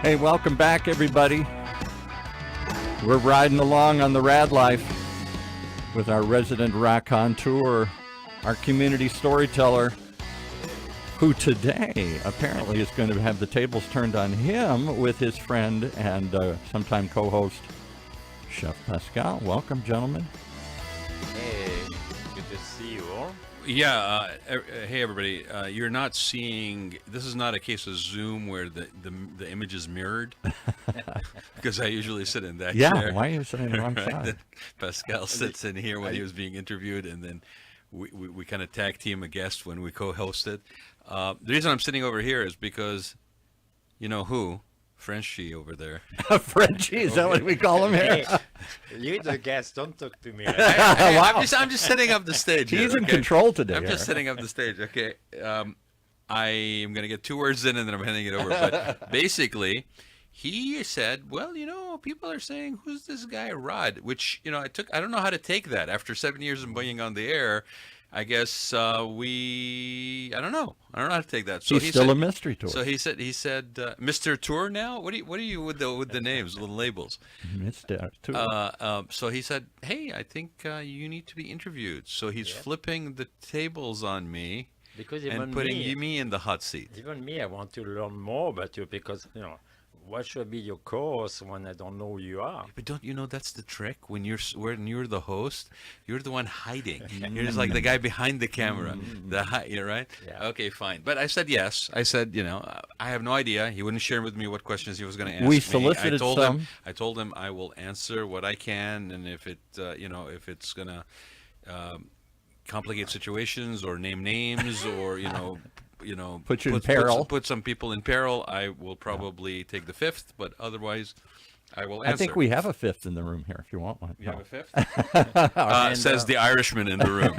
Hey, welcome back, everybody. We're riding along on the Rad Life with our resident Raad Ghantous, our community storyteller, who today apparently is going to have the tables turned on him with his friend and sometime co-host, Chef Pascal. Welcome, gentlemen. Hey, good to see you all. Yeah, hey everybody. You're not seeing. This is not a case of Zoom where the image is mirrored, because I usually sit in that chair. Yeah, why are you sitting on the wrong Right? side? Pascal sits in here when he was being interviewed, and then we kind of tag team a guest when we co-hosted. The reason I'm sitting over here is because, you know who, Frenchie over there. Frenchie, is that what we call him here? Hey, you're the guest. Don't talk to me. I'm just setting up the stage. He's here, in okay? control today. I'm just setting up the stage. Okay. I am going to get 2 words in and then I'm handing it over. But basically, he said, well, you know, people are saying, who's this guy, Raad? Which, you know, I don't know how to take that. After 7 years of being on the air, I guess I don't know. I don't know how to take that. So He's still a mystery tour. So he said, Mr. Tour now? What are you with the names, the labels? Mr. Tour. So he said, hey, I think you need to be interviewed. So he's flipping the tables on me Because and even putting me in the hot seat. even me, I want to learn more about you because, what should be your course when I don't know who you are? But don't you know that's the trick? When you're the host, you're the one hiding. You're just like the guy behind the camera. You're right. Yeah. Okay, fine. But I said yes. I said, I have no idea. He wouldn't share with me what questions he was going to ask We me. solicited some. I told him I will answer what I can, and if if it's gonna complicate situations or name names or Put you in peril. put some people in peril, I will probably take the fifth, but otherwise I will answer. I think we have a fifth in the room here if you want one. You have a fifth? Says the Irishman in the room.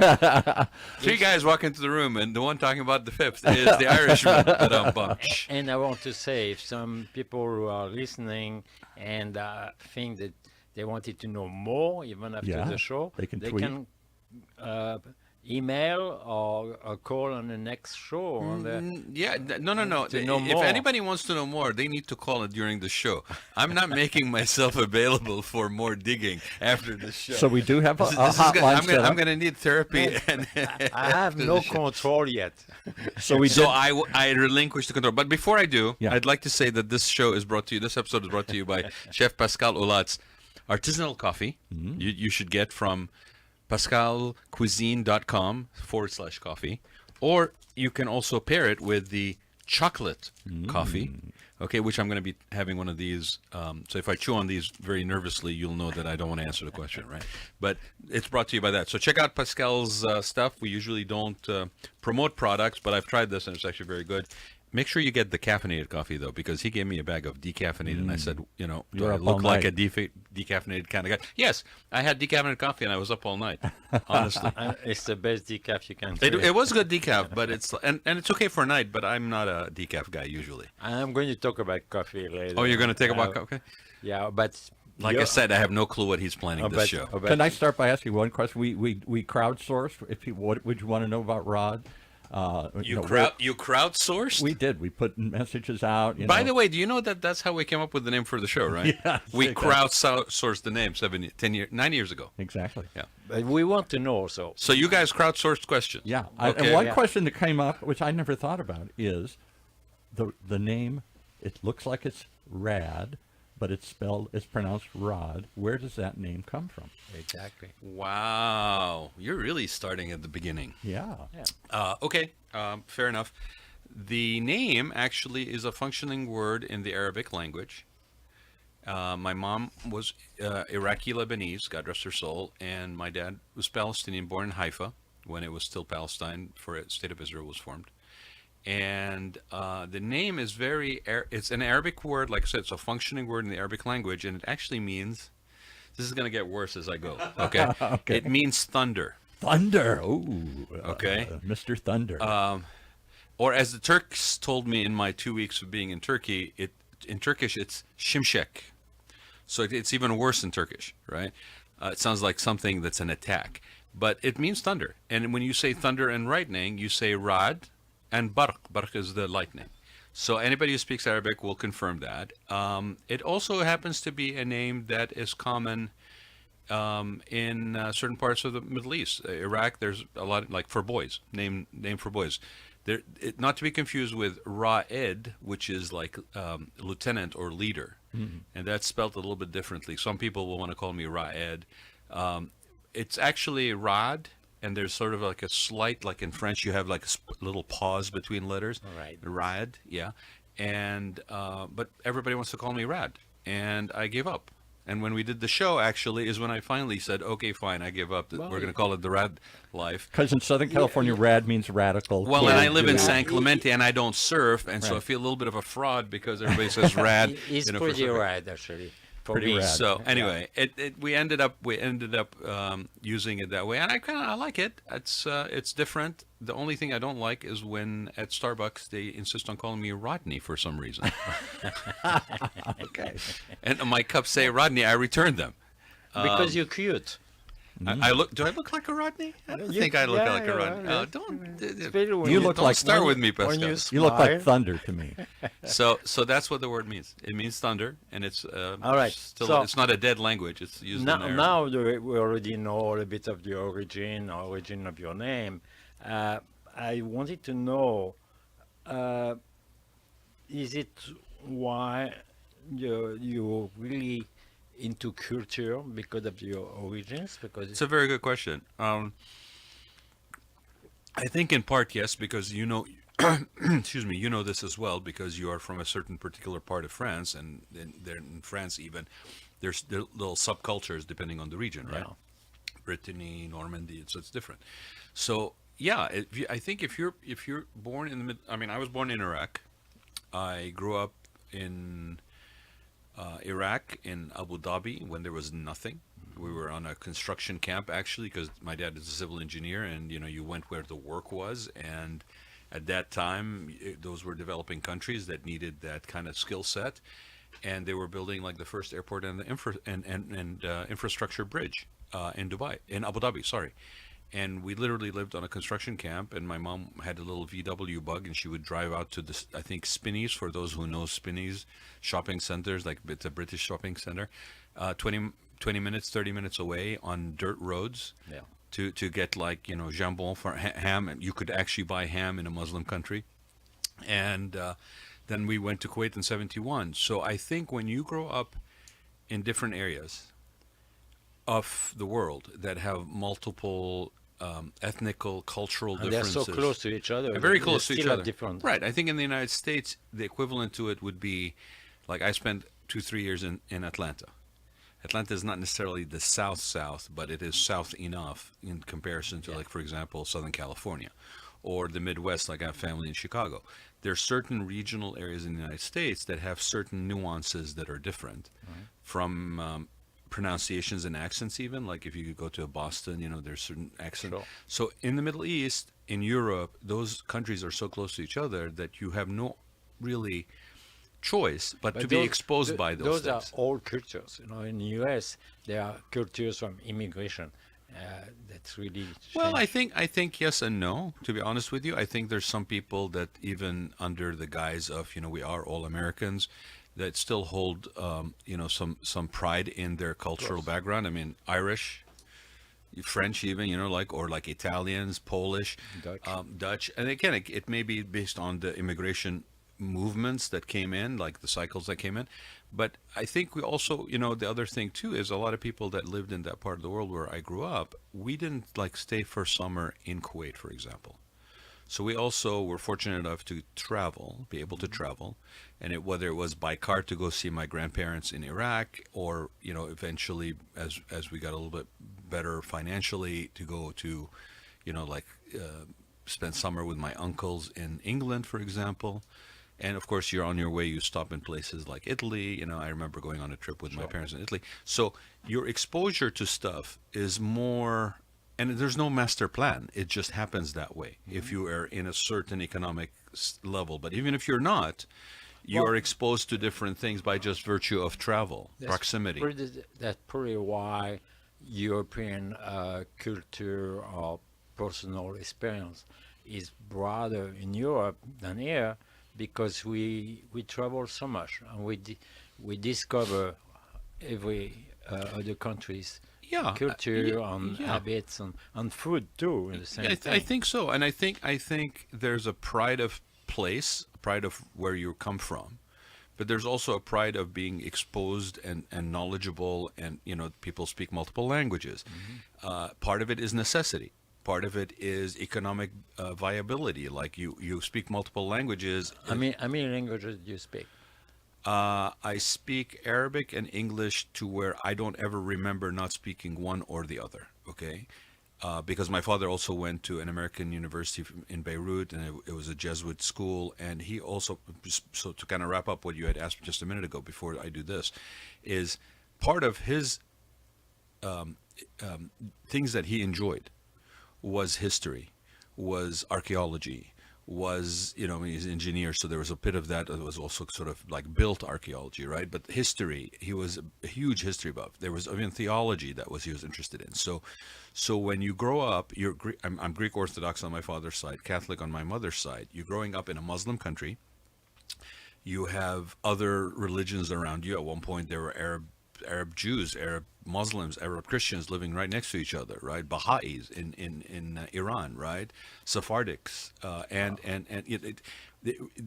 3 guys walk into the room, and the one talking about the fifth is the Irishman. And I want to say, if some people who are listening and think that they wanted to know more, even after the show, they can tweet. Email or call on the next show. No. To know If more. anybody wants to know more, they need to call it during the show. I'm not making myself available for more digging after the show. So we do have a This is hotline set I'm up. going to need therapy. I have no control yet. So I relinquish the control. But before I do, Yeah. I'd like to say that this episode is brought to you by Chef Pascal Oulat's artisanal coffee. You should get from pascalcuisine.com/coffee, or you can also pair it with the chocolate coffee, okay, which I'm going to be having one of these. So if I chew on these very nervously, you'll know that I don't want to answer the question, right? But it's brought to you by that. So check out Pascal's stuff. We usually don't promote products, but I've tried this and it's actually very good. Make sure you get the caffeinated coffee, though, because he gave me a bag of decaffeinated, and I said, do You're I up look all like night. a decaffeinated kind of guy? Yes, I had decaffeinated coffee, and I was up all night, honestly. It's the best decaf you can It drink. was good decaf, but it's it's okay for a night, but I'm not a decaf guy usually. I'm going to talk about coffee later. Oh, you're going to take about coffee? Okay. Yeah, but Like I said, I have no clue what he's planning this show. Can I start by asking one question? We crowdsourced. If people, what would you want to know about Raad? You crowdsourced? We did. We put messages out. By the way, do you know that that's how we came up with the name for the show, right? Yeah, We exactly. crowdsourced the name 9 years ago. Exactly. Yeah. But we want to know also. So you guys crowdsourced questions. Yeah. Okay. And one question that came up, which I never thought about, is the name. It looks like it's Rad, but it's pronounced Raad. Where does that name come from? Exactly. Wow. You're really starting at the beginning. Yeah. Okay. Fair enough. The name actually is a functioning word in the Arabic language. My mom was Iraqi Lebanese, God rest her soul, and my dad was Palestinian, born in Haifa when it was still Palestine, for the state of Israel was formed. And the name is it's an Arabic word, like I said, it's a functioning word in the Arabic language, and it actually means, this is going to get worse as I go, okay? Okay. It means thunder. Thunder. Ooh. Okay. Mr. Thunder. Or as the Turks told me in my 2 weeks of being in Turkey, in Turkish it's şimşek. So it's even worse in Turkish, right? It sounds like something that's an attack. But it means thunder. And when you say thunder and lightning, you say Raad and Barq. Barq is the lightning. So anybody who speaks Arabic will confirm that. It also happens to be a name that is common in certain parts of the Middle East. Iraq, there's a lot like for boys, name for boys. Not to be confused with Ra'ed, which is like lieutenant or leader, and that's spelled a little bit differently. Some people will want to call me Ra'ed. It's actually Raad, and there's sort of like a slight, like in French, you have like a little pause between letters. All right. Raad, yeah. And but everybody wants to call me Rad, and I gave up. And when we did the show, actually, is when I finally said, "Okay, fine, I give up. Well, We're going to call it the Rad Life." Because in Southern California, rad means radical. Well, Can't and I live do in it. San Clemente, and I don't surf, and so I Right. feel a little bit of a fraud because everybody says Rad. It's you know, for pretty surfing. rad, actually. For Pretty me. rad. So anyway, we ended up using it that way, and I like it. It's different. The only thing I don't like is when at Starbucks they insist on calling me Rodney for some reason, Okay. and my cups say Rodney. I return them. Because you're cute. I look. Do I look like a Rodney? I don't You- think I look yeah, like a yeah, Rodney. yeah. Oh, don't. Especially when You look don't like start when- with me, when Pascal. you You look like smile. thunder to me. So that's what the word means. It means thunder, and it's All right, Still, so- it's not a dead language. It's used Now, in Arabic. now that we already know a bit of the origin of your name. I wanted to know, is it why you're really into culture because of your origins? Because It's a very good question. I think in part yes, because excuse me, you know this as well because you are from a certain particular part of France, and there in France even there's little subcultures depending on the region, right? Yeah. Brittany, Normandy, so it's different. So yeah, I think if you're born in the I mean, I was born in Iraq. I grew up in Iraq, in Abu Dhabi, when there was nothing. We were on a construction camp actually, because my dad is a civil engineer, and you went where the work was. And at that time, those were developing countries that needed that kind of skill set, and they were building like the first airport and the infrastructure bridge in Abu Dhabi, sorry. And we literally lived on a construction camp, and my mom had a little VW bug, and she would drive out to this, I think, Spinneys, for those who know Spinneys, shopping centers, like it's a British shopping center, 20 minutes, 30 minutes away on dirt roads Yeah. to get like, jambon for ham, and you could actually buy ham in a Muslim country. And then we went to Kuwait in 71. So I think when you grow up in different areas of the world that have multiple ethnical, cultural And they're differences. so close to each other. They're very they close to each still are other. different. Right. I think in the United States, the equivalent to it would be like I spent 2-3 years in Atlanta. Atlanta is not necessarily the South, but it is South enough in comparison to, like, for example, Southern California or the Midwest, like I have family in Chicago. There are certain regional areas in the United States that have certain nuances that are different from pronunciations and accents even. Like if you go to Boston, there's certain accent. Sure. So in the Middle East, in Europe, those countries are so close to each other that you have no really choice but to be exposed by those are things. all cultures. In the U.S., there are cultures from immigration. That's really Well, I changed. think yes and no. To be honest with you, I think there's some people that even under the guise of we are all Americans, that still hold some pride in their cultural background. I mean, Irish, French, even like Italians, Polish, Dutch. Dutch, and again, it may be based on the immigration movements that came in, like the cycles that came in. But I think we also, the other thing too is a lot of people that lived in that part of the world where I grew up, we didn't like stay for summer in Kuwait, for example. So we also were fortunate enough to travel, be able to travel, and whether it was by car to go see my grandparents in Iraq, or eventually as we got a little bit better financially, to go to, spend summer with my uncles in England, for example. And of course, you're on your way, you stop in places like Italy. I remember going on a trip with my parents in Italy. So your exposure to stuff is more, and there's no master plan. It just happens that way if you are in a certain economic level. But even if you're not, you are exposed to different things by just virtue of travel, proximity. That's probably why European culture or personal experience is broader in Europe than here, because we travel so much and we discover every other country's Yeah, culture and yeah. habits and food too in the Yeah, same thing. I think so, and I think there's a pride of place, a pride of where you come from, but there's also a pride of being exposed and knowledgeable, and people speak multiple languages. Part of it is necessity. Part of it is economic viability. Like you speak multiple languages. How many languages do you speak? I speak Arabic and English to where I don't ever remember not speaking one or the other. Okay, because my father also went to an American university in Beirut, and it was a Jesuit school. And he also, so to kind of wrap up what you had asked just a minute ago before I do this, is part of his things that he enjoyed was history, was archaeology, was, he's an engineer, so there was a bit of that. It was also sort of like built archaeology, right? But history, he was a huge history buff. There was even theology that he was interested in. So when you grow up, I'm Greek Orthodox on my father's side, Catholic on my mother's side. You're growing up in a Muslim country. You have other religions around you. At one point, there were Arab Jews, Arab Muslims, Arab Christians living right next to each other, right? Baha'is in Iran, right? Sephardics,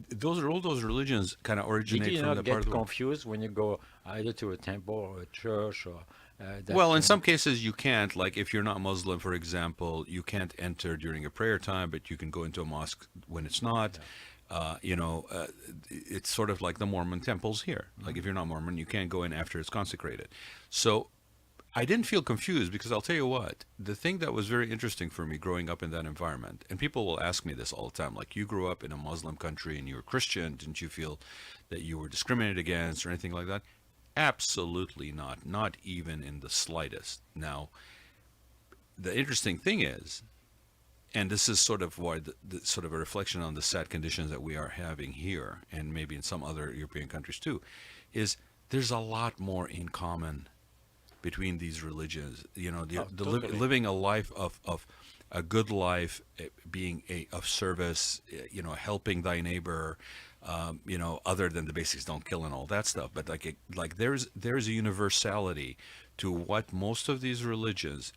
those are all those religions kind of Did originate you from not the part get of the world. confused when you go either to a temple or a church or that Well, in kind some cases you can't. Like if you're not Muslim, for example, you can't enter during a prayer time, but you can go into a mosque when it's not. It's sort of like the Mormon temples here. Like if you're not Mormon, you can't go in after it's consecrated. So I didn't feel confused because I'll tell you what, the thing that was very interesting for me growing up in that environment, and people will ask me this all the time, like, you grew up in a Muslim country and you were Christian, didn't you feel that you were discriminated against or anything like that? Absolutely not, not even in the slightest. Now, the interesting thing is, and this is sort of why the sort of a reflection on the sad conditions that we are having here, and maybe in some other European countries too, is there's a lot more in common between these religions. Totally. Living a life of a good life, being of service, helping thy neighbor, other than the basics, don't kill and all that stuff. But like there's a universality to what most of these religions,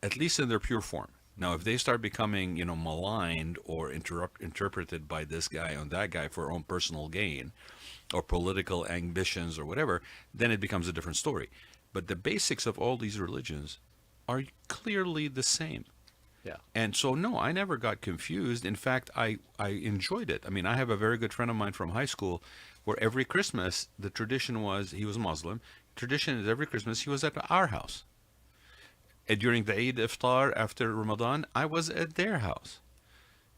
at least in their pure form. Now, if they start becoming, maligned or interpreted by this guy and that guy for own personal gain or political ambitions or whatever, then it becomes a different story. But the basics of all these religions are clearly the same. Yeah. And so, no, I never got confused. In fact, I enjoyed it. I mean, I have a very good friend of mine from high school where every Christmas, the tradition was, he was Muslim, tradition is every Christmas he was at our house. And during the Eid Iftar after Ramadan, I was at their house.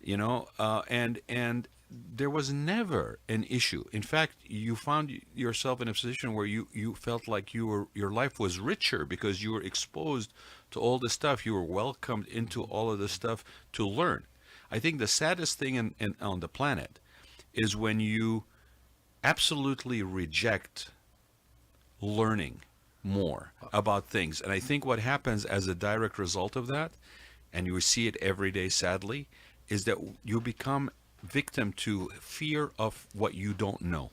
And there was never an issue. In fact, you found yourself in a position where you felt like your life was richer because you were exposed to all this stuff. You were welcomed into all of this stuff to learn. I think the saddest thing on the planet is when you absolutely reject learning more about things. And I think what happens as a direct result of that, and you see it every day sadly, is that you become victim to fear of what you don't know.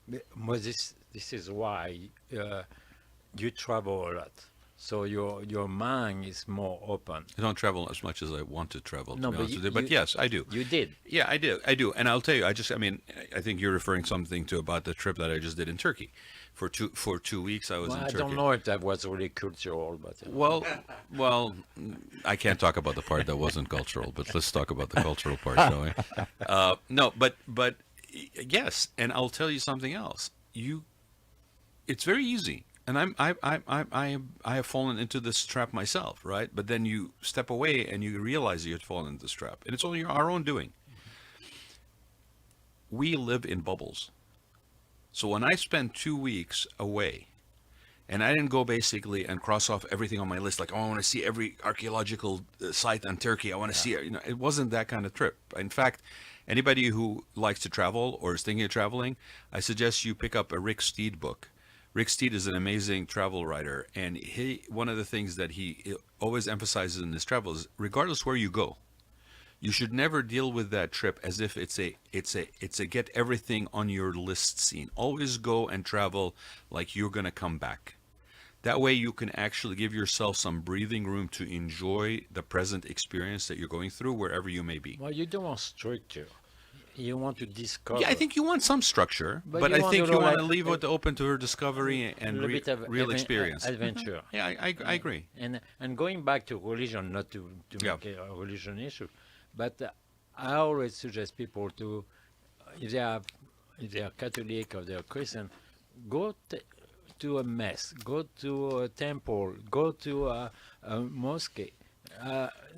But this is why you travel a lot. So your mind is more open. I don't travel as much as I want to travel, to No, be but honest with you. But yes, I do. You did. Yeah, I do. And I'll tell you, I think you're referring something to about the trip that I just did in Turkey. For 2 weeks I was Well, in I Turkey. don't know if that was really cultural, but Well, I can't talk about the part that wasn't cultural, but let's talk about the cultural part, shall we? No, but yes, and I'll tell you something else. It's very easy, and I have fallen into this trap myself, right? But then you step away and you realize you've fallen into this trap, and it's only our own doing. We live in bubbles. So when I spend 2 weeks away, and I didn't go basically and cross off everything on my list, like, oh, I want to see every archaeological site on Turkey. I want to see it. It wasn't that kind of trip. In fact, anybody who likes to travel or is thinking of traveling, I suggest you pick up a Rick Steed book. Rick Steed is an amazing travel writer, and one of the things that he always emphasizes in his travels, regardless where you go, You should never deal with that trip as if it's a get everything on your list scene. Always go and travel like you're going to come back. That way you can actually give yourself some breathing room to enjoy the present experience that you're going through wherever you may be. Well, you don't want structure. You want to discover. Yeah, I think you want some structure, But but you I want think to you know, want to like, leave it open to her discovery and little bit of real experience. adventure. Yeah, I agree. And going back to religion, not to Yeah. make a religion issue, but I always suggest people to, if they are Catholic or they are Christian, go to a mass, go to a temple, go to a mosque,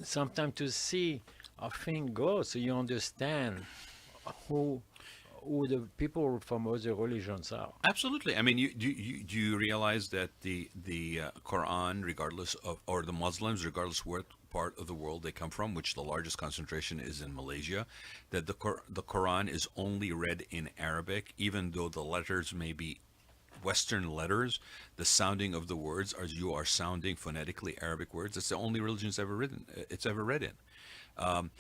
sometimes to see how things go, so you understand who the people from other religions are. Absolutely. I mean, do you realize that the Quran, regardless of, or the Muslims, regardless what part of the world they come from, which the largest concentration is in Malaysia, that the Quran is only read in Arabic, even though the letters may be Western letters, the sounding of the words as you are sounding phonetically Arabic words. It's the only religion it's ever read in.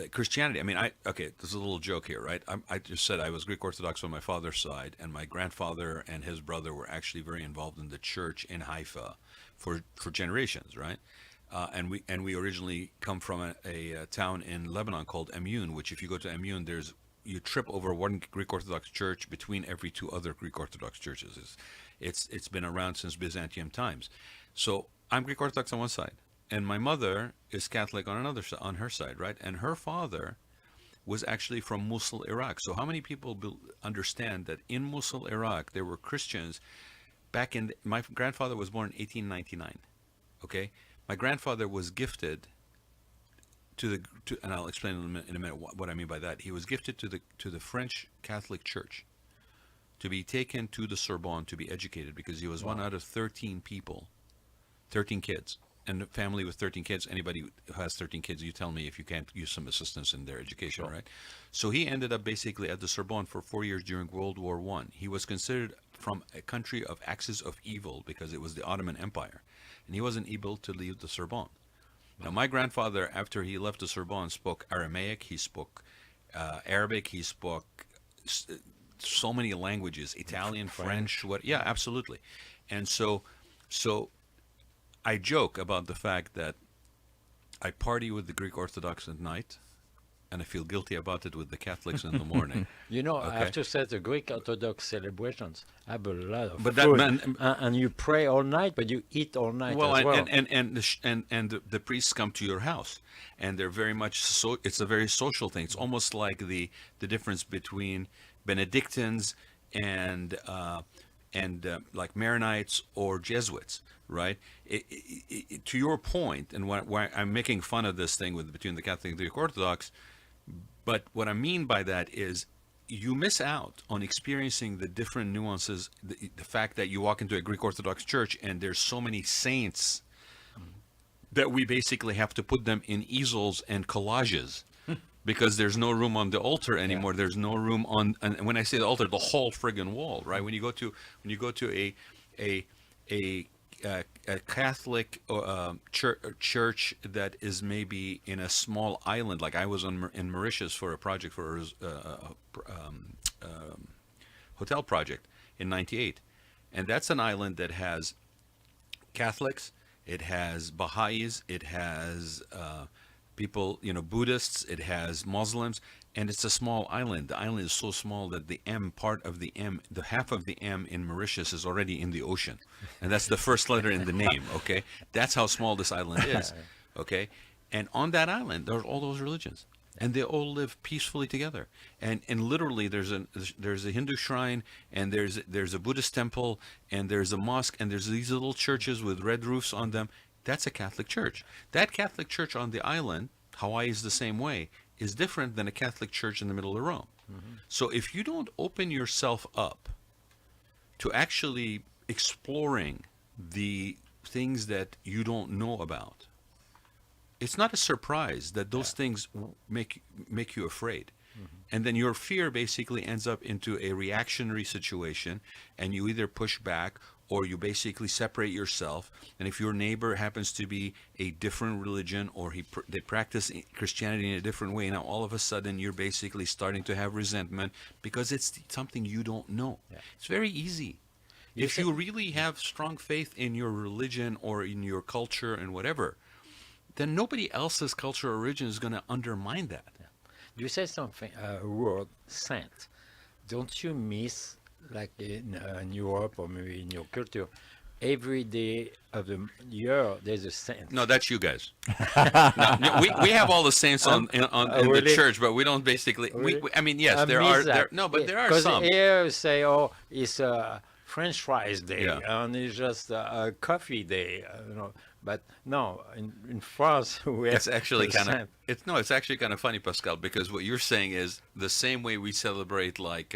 Christianity. I mean, okay. There's a little joke here, right? I just said I was Greek Orthodox on my father's side, and my grandfather and his brother were actually very involved in the church in Haifa for generations, right? And we originally come from a town in Lebanon called Emyun, which if you go to Emyun, you trip over one Greek Orthodox church between every two other Greek Orthodox churches. It's been around since Byzantium times. So I'm Greek Orthodox on one side, and my mother is Catholic on her side, right? And her father was actually from Mosul, Iraq. So how many people understand that in Mosul, Iraq, there were Christians back in? My grandfather was born in 1899. Okay, my grandfather was gifted and I'll explain in a minute what I mean by that. He was gifted to the French Catholic Church to be taken to the Sorbonne to be educated, because he was one out of 13 people, 13 kids. And a family with 13 kids, anybody who has 13 kids, you tell me if you can't use some assistance in their education, right? So he ended up basically at the Sorbonne for 4 years during World War I. He was considered from a country of axis of evil because it was the Ottoman Empire. And he wasn't able to leave the Sorbonne. Now, my grandfather, after he left the Sorbonne, spoke Aramaic, he spoke Arabic, he spoke so many languages, Italian, French, yeah, absolutely. And so I joke about the fact that I party with the Greek Orthodox at night, and I feel guilty about it with the Catholics in the morning. You know, I Okay. have to say the Greek Orthodox celebrations have a lot of But that food, man- and you pray all night, but you eat all night Well, as well. and the priests come to your house, and they're very much so. It's a very social thing. It's almost like the difference between Benedictines and like Maronites or Jesuits, right? To your point, and why I'm making fun of this thing between the Catholic and the Greek Orthodox, but what I mean by that is you miss out on experiencing the different nuances, the fact that you walk into a Greek Orthodox church and there's so many saints that we basically have to put them in easels and collages because there's no room on the altar anymore. There's no room on, and when I say the altar, the whole friggin' wall, right? When you go to a Catholic church that is maybe in a small island, like I was in Mauritius for a project for a hotel project in '98, and that's an island that has Catholics, it has Baha'is, it has people, Buddhists, it has Muslims, and it's a small island. The island is so small that the half of the M in Mauritius is already in the ocean. And that's the first letter in the name, okay? That's how small this island is, okay? And on that island, there's all those religions. And they all live peacefully together. And literally there's a Hindu shrine, and there's a Buddhist temple, and there's a mosque, and there's these little churches with red roofs on them. That's a Catholic church. That Catholic church on the island, Hawaii is the same way, is different than a Catholic church in the middle of Rome. Mm-hmm. So if you don't open yourself up to actually exploring the things that you don't know about, it's not a surprise that those things make you afraid. Mm-hmm. And then your fear basically ends up into a reactionary situation, and you either push back or you basically separate yourself. And if your neighbor happens to be a different religion, or they practice Christianity in a different way, now all of a sudden you're basically starting to have resentment because it's something you don't know. Yeah. It's very easy. If you really have strong faith in your religion or in your culture and whatever, then nobody else's culture or religion is going to undermine that. You say something, word saint. Don't you miss, like in Europe or maybe in your culture, every day of the year there's a saint? No, that's you guys. No, we have all the saints in the really? church, but we don't basically. Really? I mean, yes, I there miss are. that. There are Because some. here you say, oh, it's French fries day, Yeah. and it's just a coffee day, But no, in France we have It's actually a kind of saint. it's actually kind of funny, Pascal, because what you're saying is the same way we celebrate, like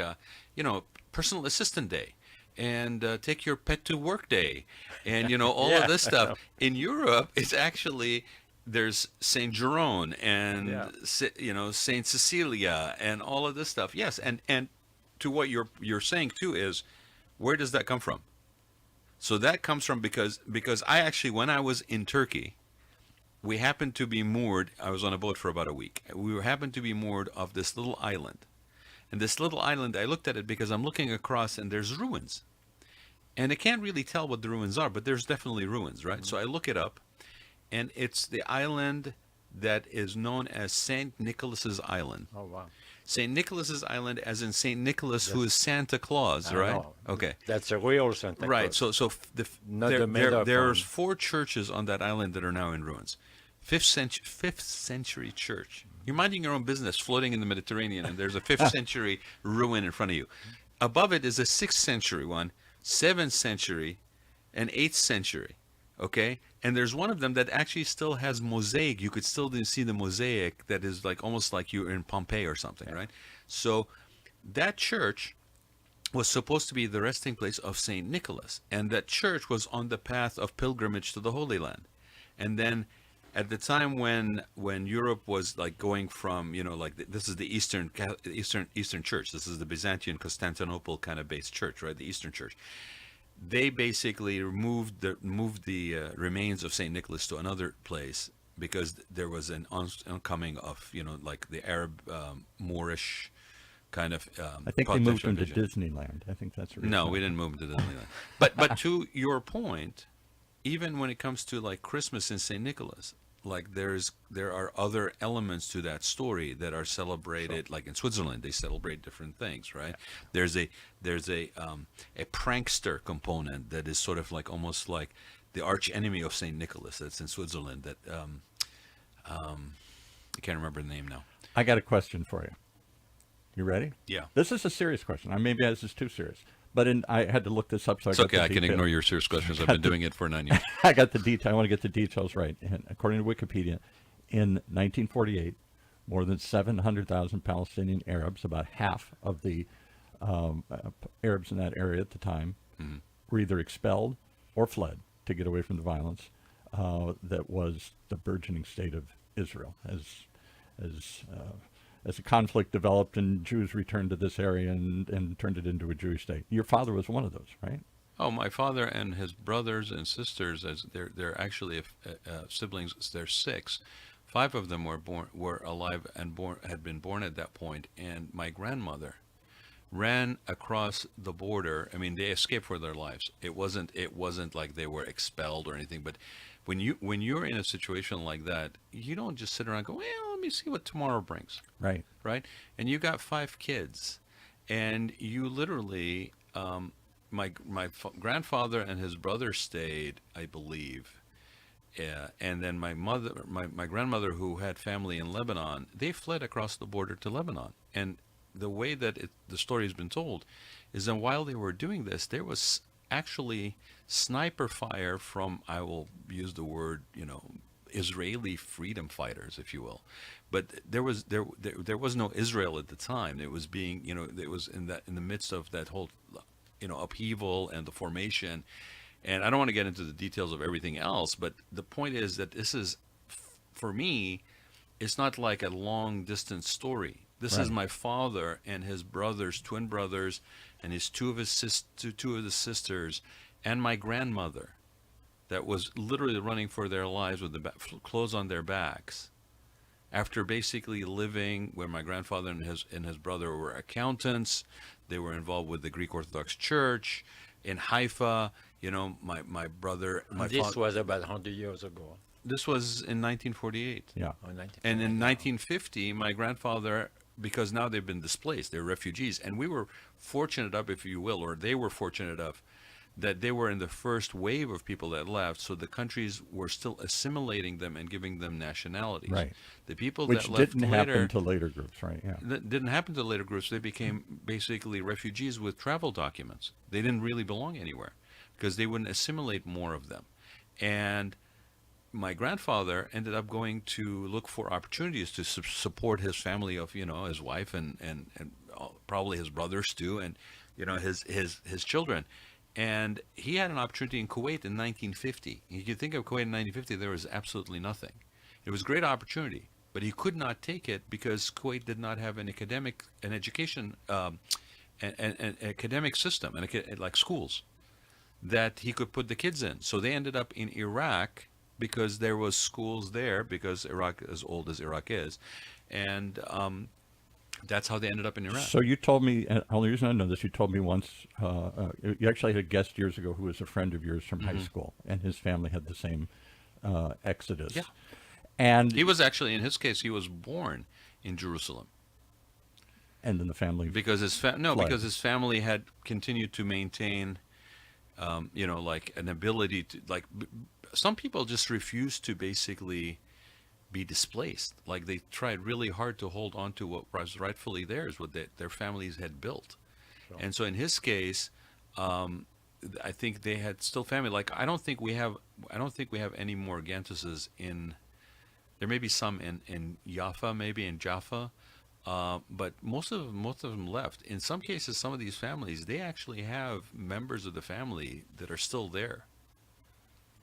personal assistant day, and take your pet to work day, and all Yeah, of this I stuff. know. In Europe, it's actually there's Saint Jerome and Yeah. Saint Cecilia and all of this stuff. Yes, and to what you're saying too is, where does that come from? So that comes from because I actually, when I was in Turkey, we happened to be moored. I was on a boat for about a week. We happened to be moored off this little island. And this little island, I looked at it because I'm looking across and there's ruins. And I can't really tell what the ruins are, but there's definitely ruins, right? So I look it up, and it's the island that is known as St. Nicholas's Island. Oh wow. St. Nicholas's Island, as in St. Nicholas, who is Santa Claus, I right? know. Okay. That's a real Santa Right. Claus. Not the made-up there's one. 4 churches on that island that are now in ruins. Fifth century church. You're minding your own business, floating in the Mediterranean, and there's a 5th century ruin in front of you. Above it is a 6th century one, 7th century, and 8th century. Okay, and there's one of them that actually still has mosaic. You could still see the mosaic that is like almost like you're in Pompeii or something, right? So that church was supposed to be the resting place of Saint Nicholas, and that church was on the path of pilgrimage to the Holy Land. And then at the time when Europe was like going from, this is the Eastern Church. This is the Byzantine Constantinople kind of based church, right? The Eastern Church. They basically moved the remains of Saint Nicholas to another place because there was an oncoming of like the Arab Moorish kind of. I think they moved protection him to vision. Disneyland. I think that's the reason. No, we didn't move him to Disneyland. But to your point, even when it comes to like Christmas and Saint Nicholas, like there are other elements to that story that are celebrated. Like in Switzerland, they celebrate different things, right? There's a prankster component that is sort of like almost like the arch enemy of Saint Nicholas. That's in Switzerland. That I can't remember the name now. I got a question for you. You ready? Yeah. This is a serious question. Maybe this is too serious. But I had to look this up. So It's I got okay. the I can detail. ignore your serious questions. I've been doing it for 9 years. I got the detail. I want to get the details right. And according to Wikipedia, in 1948, more than 700,000 Palestinian Arabs, about half of the Arabs in that area at the time, were either expelled or fled to get away from the violence that was the burgeoning state of Israel as the conflict developed and Jews returned to this area and turned it into a Jewish state. Your father was one of those, right? Oh, my father and his brothers and sisters, as they're actually siblings. They're 6. 5 of them were alive and had been born at that point. And my grandmother ran across the border. I mean, they escaped for their lives. It wasn't like they were expelled or anything. But when you're in a situation like that, you don't just sit around and go, well, let me see what tomorrow brings. Right. Right. And you got 5 kids, and you literally. My grandfather and his brother stayed, I believe, and then my grandmother, who had family in Lebanon, they fled across the border to Lebanon. And the way that the story has been told is that while they were doing this, there was actually sniper fire from, I will use the word, Israeli freedom fighters, if you will. But there was no Israel at the time. It was being, it was in the midst of that whole upheaval and the formation. And I don't want to get into the details of everything else, but the point is that this is, for me, it's not like a long distance story. This is my father and his brothers, twin brothers, and his two of the sisters, and my grandmother that was literally running for their lives with the clothes on their backs after basically living where my grandfather and his brother were accountants. They were involved with the Greek Orthodox Church in Haifa. You know, my brother, my This was about 100 years ago. this was in 1948. Yeah. Or 1940. And in 1950, my grandfather, because now they've been displaced, they're refugees, and we were fortunate enough, if you will, or they were fortunate enough, that they were in the first wave of people that left, so the countries were still assimilating them and giving them nationalities. Right. The people Which that left didn't later, happen to later groups, right? Yeah. that didn't happen to later groups. They became basically refugees with travel documents. They didn't really belong anywhere because they wouldn't assimilate more of them. And my grandfather ended up going to look for opportunities to support his family of, you know, his wife and probably his brothers too, and, you know, his children. And he had an opportunity in Kuwait in 1950. You can think of Kuwait in 1950, there was absolutely nothing. It was a great opportunity, but he could not take it because Kuwait did not have an education, an academic system, like schools that he could put the kids in. So they ended up in Iraq because there was schools there, because Iraq, as old as Iraq is, and that's how they ended up in Iraq. So you told me, and the only reason I know this, you told me once, you actually had a guest years ago who was a friend of yours from high school, and his family had the same exodus. Yeah. And He was actually, in his case, he was born in Jerusalem and then the family because his fled. because his family had continued to maintain, you know, like an ability to, like, some people just refused to basically be displaced. Like, they tried really hard to hold on to what was rightfully theirs, what their families had built. Sure. And so in his case, I think they had still family. Like, I don't think we have any more Ghantouses in. There may be some in Jaffa, maybe in Jaffa, but most of them left. In some cases, some of these families, they actually have members of the family that are still there.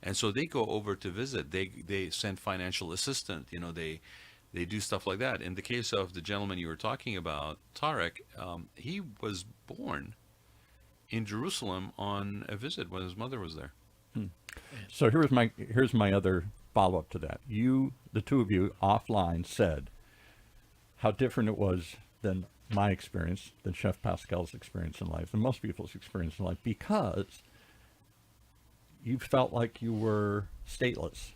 And so they go over to visit. They send financial assistance. You know, they do stuff like that. In the case of the gentleman you were talking about, Tarek, he was born in Jerusalem on a visit when his mother was there. So here's my other follow-up to that. You, the two of you, offline said how different it was than my experience, than Chef Pascal's experience in life, and most people's experience in life, because you felt like you were stateless.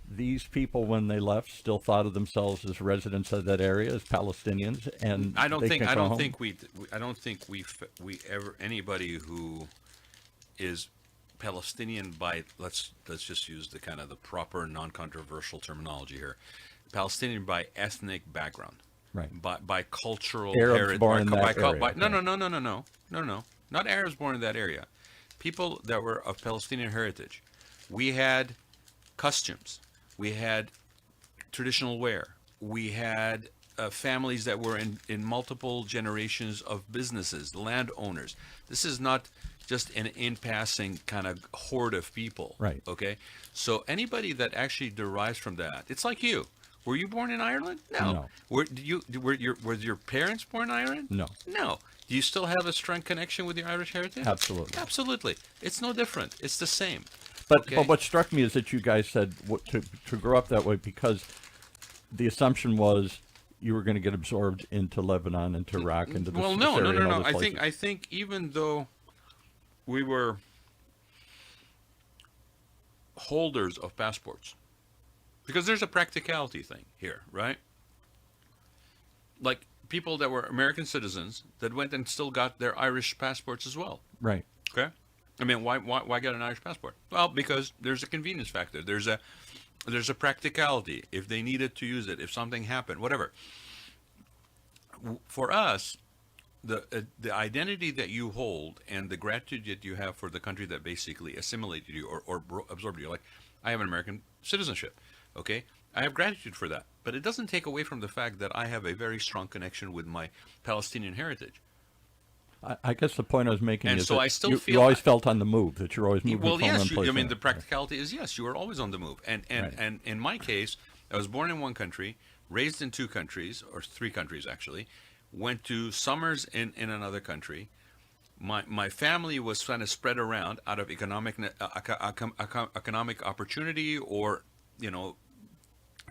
These people, when they left, still thought of themselves as residents of that area, as Palestinians, and I don't they think can I go don't home. think we ever, anybody who is Palestinian by, let's just use the kind of the proper non-controversial terminology here, Palestinian by ethnic background, Right. by cultural Arabs heritage, born in that area, no, not Arabs born in that area, people that were of Palestinian heritage. We had customs, we had traditional wear, we had families that were in multiple generations of businesses, landowners. This is not just an in-passing kind of horde of people. Right. Okay? So anybody that actually derives from that, it's like you. Were you born in Ireland? No. No. Were your parents born in Ireland? No. No. Do you still have a strong connection with your Irish heritage? Absolutely. Absolutely. It's no different. It's the same. But Okay. but what struck me is that you guys said to grow up that way because the assumption was you were going to get absorbed into Lebanon, into Iraq, into the Well, Syria and all no. those I places. think even though we were holders of passports, because there's a practicality thing here, right? Like people that were American citizens that went and still got their Irish passports as well. Right. Okay. I mean, why get an Irish passport? Well, because there's a convenience factor. There's a practicality. If they needed to use it, if something happened, whatever. For us, the identity that you hold and the gratitude that you have for the country that basically assimilated you or absorbed you. Like, I have an American citizenship. Okay, I have gratitude for that, but it doesn't take away from the fact that I have a very strong connection with my Palestinian heritage. I guess the point I was making And is so that I still you feel always that- felt on the move, that you're always moving Well, from yes, one place I mean, to the another. practicality is yes, you are always on the move. And Right. in my case, I was born in one country, raised in two countries, or three countries actually, went to summers in another country, my family was kind of spread around out of economic opportunity, or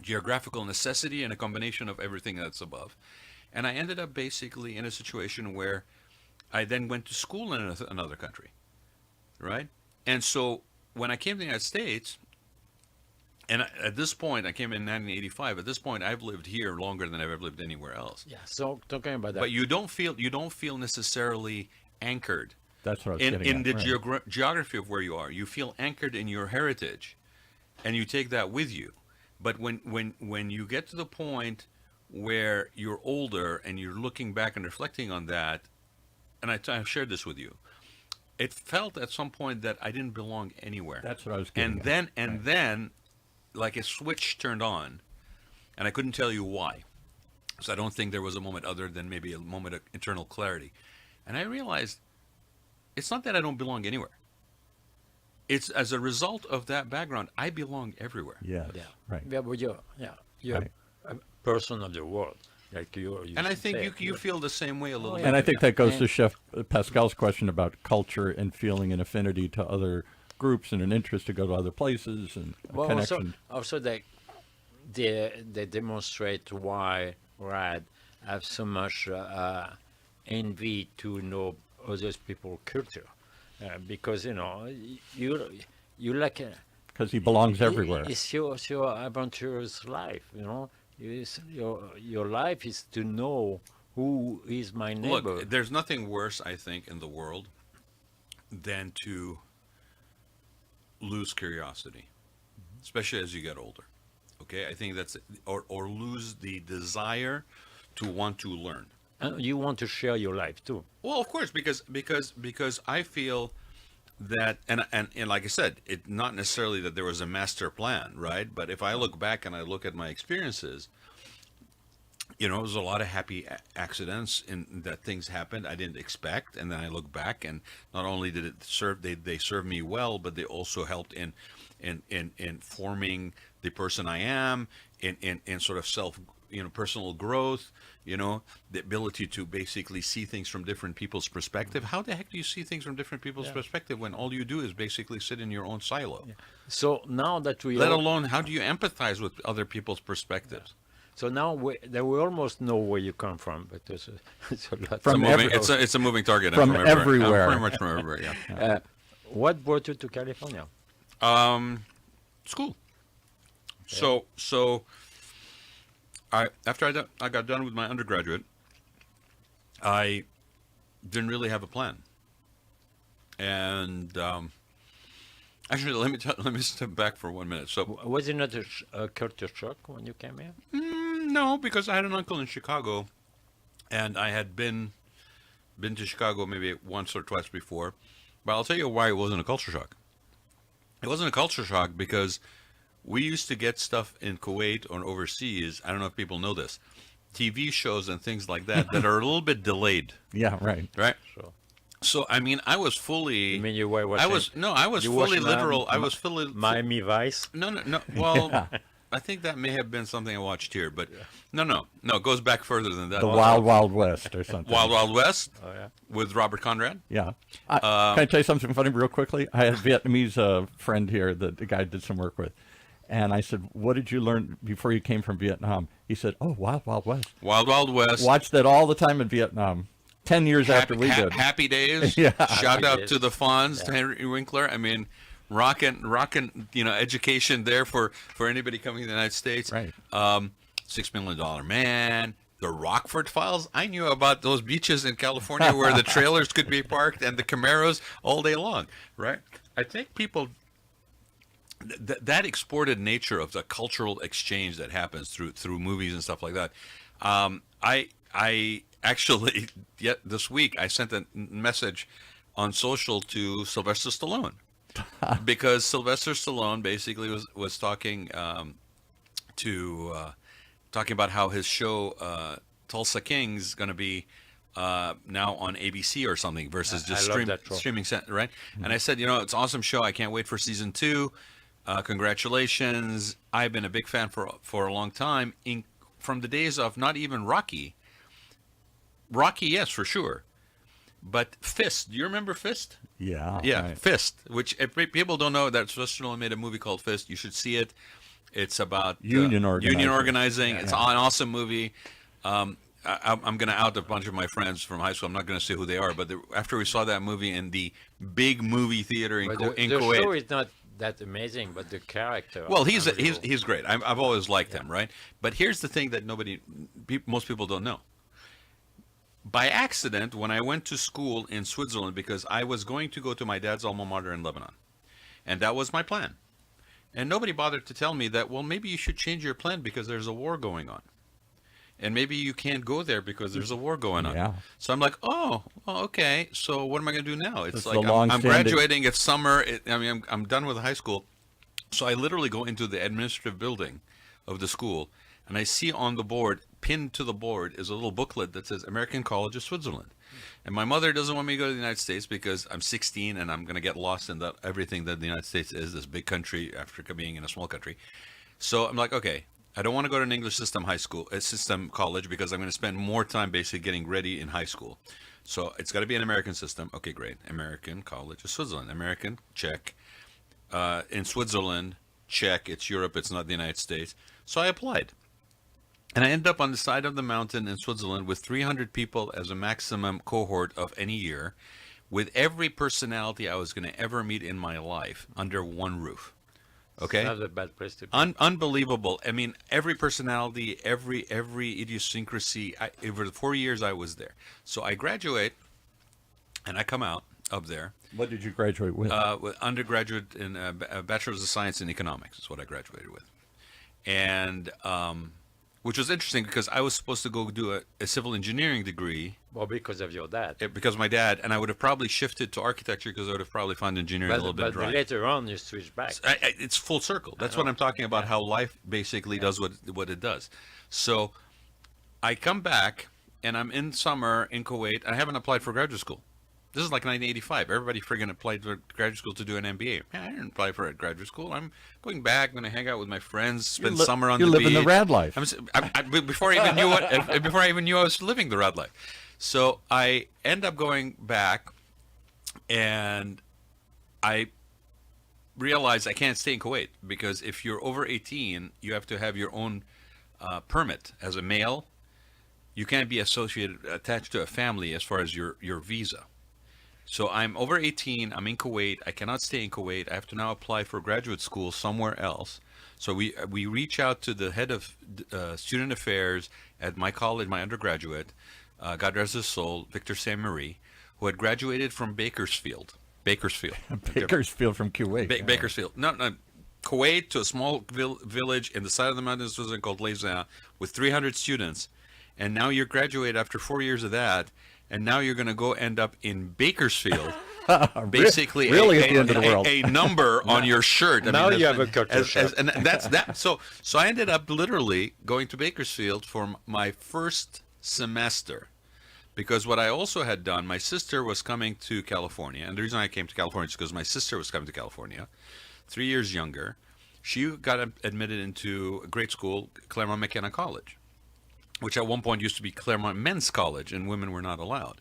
geographical necessity, and a combination of everything that's above. And I ended up basically in a situation where I then went to school in another country, right? And so when I came to the United States, and at this point, I came in 1985. At this point, I've lived here longer than I've ever lived anywhere else. Yeah. So talking about that. But you don't feel necessarily anchored That's what I was in getting at. the Right. geography of where you are. You feel anchored in your heritage, and you take that with you. But when you get to the point where you're older and you're looking back and reflecting on that, and I've shared this with you, it felt at some point that I didn't belong anywhere. That's what I was getting And at. Right. then, like a switch turned on, and I couldn't tell you why. So I don't think there was a moment other than maybe a moment of internal clarity. And I realized it's not that I don't belong anywhere. It's as a result of that background, I belong everywhere. Yes. Yeah. Right. Yeah, but you're Right. a person of the world, like you And I should think say. you feel the same way a little yeah. bit. And I think that goes And- to Chef Pascal's question about culture and feeling an affinity to other groups and an interest to go to other places and a Well, connection. also they demonstrate why Rad have so much envy to know other people's culture, because you like Because he belongs everywhere. It's your adventurous life, your life is to know who is my neighbor. Look, there's nothing worse, I think, in the world than to lose curiosity, especially as you get older. Okay, I think that's or lose the desire to want to learn. You want to share your life too. Well, of course, because I feel that, and like I said, it not necessarily that there was a master plan, right? But if I look back and I look at my experiences, it was a lot of happy accidents in that things happened I didn't expect, and then I look back, and not only did it serve they served me well, but they also helped in forming the person I am, in sort of personal growth, the ability to basically see things from different people's perspective. How the heck do you see things from different people's perspective when all you do is basically sit in your own silo? So now that we Let all- alone, how do you empathize with other people's perspectives? So now we almost know where you come from, but it's a lot. From It's a moving target. From I'm everywhere. I'm pretty much from everywhere. Yeah. What brought you to California? School. So after I got done with my undergraduate, I didn't really have a plan. And actually, let me step back for 1 minute. So Was it not a culture shock when you came here? no, because I had an uncle in Chicago, and I had been to Chicago maybe once or twice before. But I'll tell you why it wasn't a culture shock. It wasn't a culture shock because we used to get stuff in Kuwait or overseas. I don't know if people know this. TV shows and things like that that are a little bit delayed, Yeah, right. right? Sure. So I mean, I was fully. I mean, you were I watching. was you fully watched literal. I was fully. Miami Vice. No. Well, I think that may have been something I watched here, but no. It goes back further than that. The Wild Wild West or something. Wild Wild West Oh yeah. with Robert Conrad. Yeah. Can I tell you something funny real quickly? I had a Vietnamese friend here that the guy did some work with. And I said, what did you learn before you came from Vietnam? He said, oh, Wild Wild West. Wild Wild West. Watched that all the time in Vietnam. 10 years after we did. Happy Days. Yeah. Shout out Days. to the Fonz, to Henry Winkler. I mean, rocking, education there for anybody coming to the United States. Right. $6 Million Man, the Rockford Files. I knew about those beaches in California where the trailers could be parked and the Camaros all day long. Right. I think people. That exported nature of the cultural exchange that happens through movies and stuff like that. I actually yet this week I sent a message on social to Sylvester Stallone because Sylvester Stallone basically was talking talking about how his show Tulsa King's is going to be now on ABC or something versus just I love that show. streaming right. And I said, it's an awesome show. I can't wait for season 2. Congratulations. I've been a big fan for a long time, from the days of not even Rocky. Rocky, yes, for sure. But Fist, do you remember Fist? Yeah. Yeah, right. Fist, which if people don't know that Switzerland made a movie called Fist. You should see it. It's about Union union organizing. organizing. It's Yeah. an awesome movie. I'm going to out a bunch of my friends from high school. I'm not going to say who they are, but after we saw that movie in the big movie theater in, But In the Kuwait. show is not that amazing, but the character. Well, are he's unbelievable. great. I've always liked him, right? But here's the thing that most people don't know. By accident, when I went to school in Switzerland, because I was going to go to my dad's alma mater in Lebanon, and that was my plan. And nobody bothered to tell me that, well, maybe you should change your plan because there's a war going on. And maybe you can't go there because there's a war going on. Yeah. So I'm like, oh, okay. So what am I going to do now? It's It's like the I'm long-standing- graduating. It's summer. I'm done with high school. So I literally go into the administrative building of the school, and I see on the board, pinned to the board, is a little booklet that says American College of Switzerland. And my mother doesn't want me to go to the United States because I'm 16 and I'm going to get lost in everything that the United States is, this big country, Africa being in a small country. So I'm like, okay, I don't want to go to an English system college because I'm going to spend more time basically getting ready in high school. So it's got to be an American system. Okay, great. American College of Switzerland. American, check. In Switzerland, check. It's Europe. It's not the United States. So I applied. And I ended up on the side of the mountain in Switzerland with 300 people as a maximum cohort of any year, with every personality I was going to ever meet in my life under one roof. Okay? It's not a bad place to be. Unbelievable. I mean, every personality, every idiosyncrasy. Over the 4 years I was there. So I graduate, and I come out of there What did you graduate with? with undergraduate in a Bachelor's of Science in Economics is what I graduated with. And which was interesting because I was supposed to go do a civil engineering degree Well, because of your dad. because of my dad, and I would have probably shifted to architecture because I would have probably found engineering a little bit But dry. later on, you switch back. It's full circle. That's what I'm talking about. How life basically does what it does. So I come back, and I'm in summer in Kuwait. I haven't applied for graduate school. This is like 1985. Everybody friggin' applied for graduate school to do an MBA. Man, I didn't apply for a graduate school. I'm going back. I'm going to hang out with my friends, spend summer on the You're beach. living the rad life. Before I even knew before I even knew I was living the rad life. So I end up going back, and I realize I can't stay in Kuwait because if you're over 18, you have to have your own permit as a male. You can't be attached to a family as far as your visa. So I'm over 18. I'm in Kuwait. I cannot stay in Kuwait. I have to now apply for graduate school somewhere else. So we reach out to the head of student affairs at my college, my undergraduate, God rest his soul, Victor Saint Marie, who had graduated from Bakersfield. Bakersfield from Kuwait. Bakersfield. No, Kuwait, to a small village in the side of the mountains called Leyza with 300 students. And now you're graduate after 4 years of that. And now you're going to go end up in Bakersfield, basically really at the end of the world. a number on your shirt. I Now mean, you have a culture shock. and that's that. So I ended up literally going to Bakersfield for my first semester, because what I also had done, my sister was coming to California, and the reason I came to California is because my sister was coming to California, 3 years younger. She got admitted into a great school, Claremont McKenna College, which at one point used to be Claremont Men's College, and women were not allowed.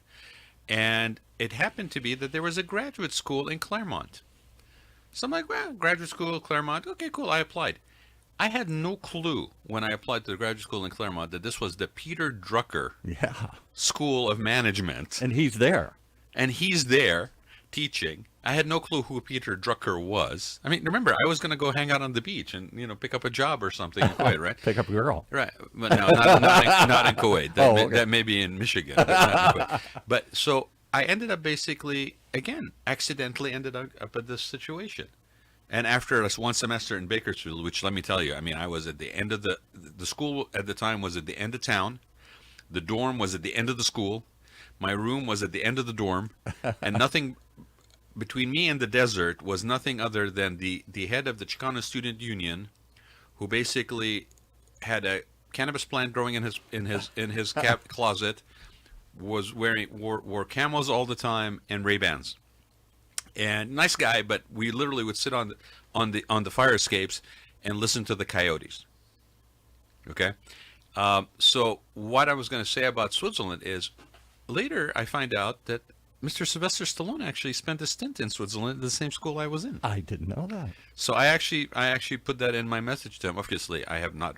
And it happened to be that there was a graduate school in Claremont. So I'm like, well, graduate school, Claremont, okay, cool, I applied. I had no clue when I applied to the graduate school in Claremont that this was the Peter Drucker Yeah. School of Management. And he's there. And he's there teaching. I had no clue who Peter Drucker was. I mean, remember, I was going to go hang out on the beach and, pick up a job or something in Kuwait, right? Pick up a girl. Right, but no, not in Kuwait. Okay. That may be in Michigan. But, not in Kuwait. But so I ended up basically, again, accidentally ended up at this situation. And after one semester in Bakersfield, which let me tell you, I mean, I was at the end of the school at the time was at the end of town. The dorm was at the end of the school. My room was at the end of the dorm, and nothing between me and the desert was nothing other than the head of the Chicano Student Union, who basically had a cannabis plant growing in his closet, was wore camos all the time and Ray-Bans, and nice guy, but we literally would sit on the fire escapes and listen to the coyotes. Okay, so what I was going to say about Switzerland is, later I find out that Mr. Sylvester Stallone actually spent a stint in Switzerland at the same school I was in. I didn't know that. So I actually put that in my message to him. Obviously, I have not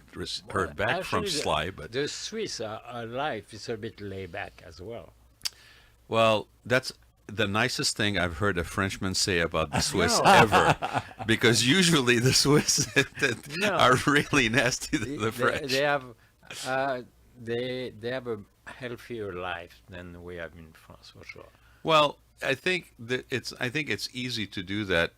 heard back from Actually, Sly, but the Swiss life is a bit laid back as well. well, that's the nicest thing I've heard a Frenchman say about the Swiss No. ever, because usually the Swiss No. are really nasty to the French. They have a healthier life than we have in France for sure. Well, I think it's easy to do that,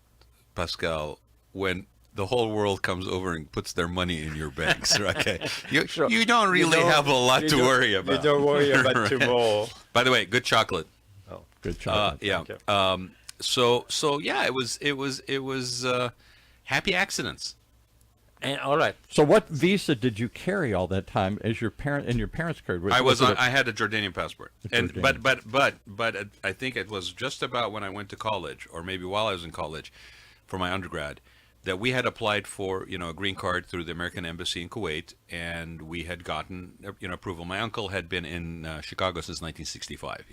Pascal, when the whole world comes over and puts their money in your banks. Okay, Sure. you don't really have a lot to worry about. You don't worry about Right. tomorrow. By the way, good chocolate. Good job. Yeah. Thank you. So yeah, it was happy accidents. And all right, So what visa did you carry all that time as your parents carried? I had a Jordanian passport, and Jordanian. but I think it was just about when I went to college, or maybe while I was in college, for my undergrad, that we had applied for a green card through the American Embassy in Kuwait, and we had gotten approval. My uncle had been in Chicago since 1965.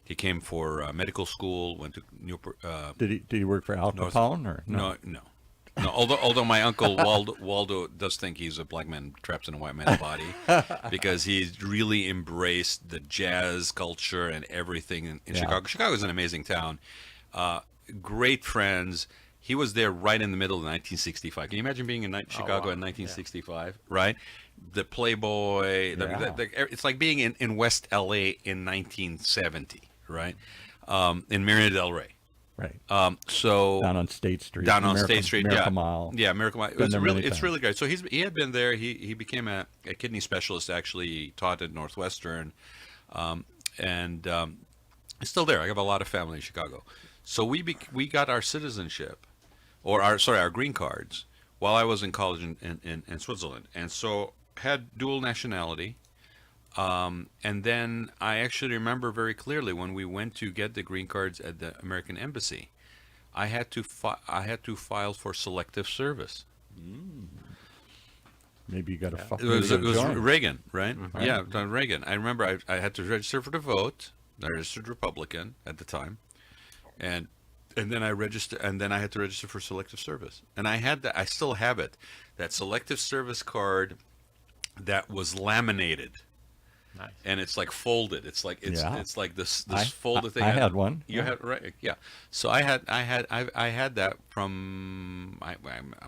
He came for medical school, went to Newport. Did he work for Al Capone or no? No. Although my uncle Waldo does think he's a black man trapped in a white man's body, because he's really embraced the jazz culture and everything in Yeah. Chicago. Chicago's an amazing town. Great friends. He was there right in the middle of 1965. Can you imagine being in Chicago wow. in 1965? Right, the Playboy. Yeah. It's like being in West LA in 1970. Right, in Marina Del Rey. Right. So Down on State Street. down on Miracle- State Street, Miracle yeah, Mile. yeah, Miracle Mile. Been there many It's times. really great. So he had been there. He became a kidney specialist. Actually, taught at Northwestern, and he's still there. I have a lot of family in Chicago. So we got our citizenship, or our green cards, while I was in college in Switzerland, and so had dual nationality. And then I actually remember very clearly when we went to get the green cards at the American Embassy, I had to file for selective service. Maybe you got to. It was Reagan, right? Mm-hmm. Yeah, Reagan. I remember I had to register for the vote. I registered Republican at the time, and then I registered, and then I had to register for selective service. And I had that. I still have it. That selective service card that was laminated. nice. And it's like folded. It's like Yeah. it's like this I- folded thing. I had one. You Yeah. had, right? Yeah. So I had that from I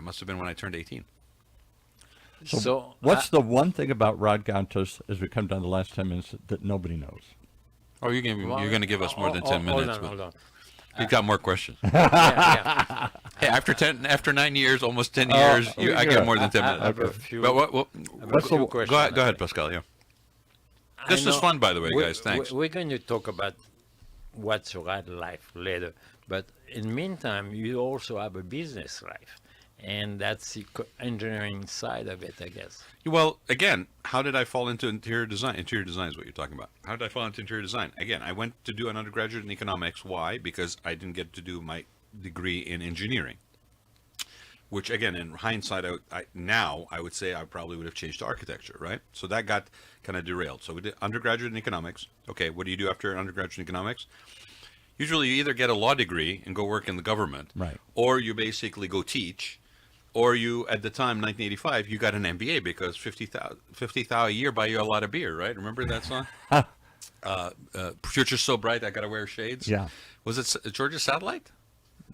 must have been when I turned 18. So What's the one thing about Raad Ghantous, as we come down to the last 10 minutes, that nobody knows? Oh, you're going to give us more than 10 minutes. Hold on. You've got more questions. Yeah. Hey, after 9 years, almost 10 years, I get more than 10 I minutes. have a few. But what, What's few the- questions. go ahead, Pascal. Yeah. This is fun, by the way, guys. Thanks. We're going to talk about what's Raad life later, but in the meantime, you also have a business life, and that's the engineering side of it, I guess. Well, again, how did I fall into interior design? Interior design is what you're talking about. How did I fall into interior design? Again, I went to do an undergraduate in economics. Why? Because I didn't get to do my degree in engineering. Which, again, in hindsight, now I would say I probably would have changed to architecture, right? So that got kind of derailed. So we did undergraduate in economics. Okay, what do you do after undergraduate in economics? Usually you either get a law degree and go work in the government, Right. or you basically go teach, or you, at the time, 1985, you got an MBA because $50,000 a year buy you a lot of beer, right? Remember that song? Future's so bright, I gotta wear shades. Yeah. Was it Georgia Satellite?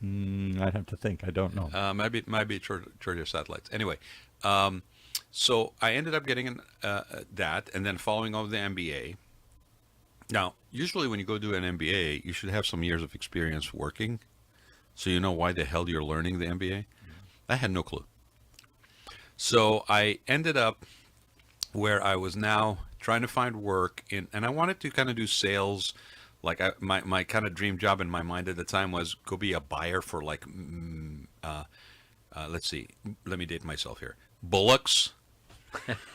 I'd have to think. I don't know. Might be Georgia Satellites. Anyway, so I ended up getting that, and then following on the MBA. Now, usually when you go do an MBA, you should have some years of experience working, so you know why the hell you're learning the MBA. I had no clue. So I ended up where I was now trying to find work and I wanted to kind of do sales. Like my kind of dream job in my mind at the time was go be a buyer for like, let's see, let me date myself here. Bullocks,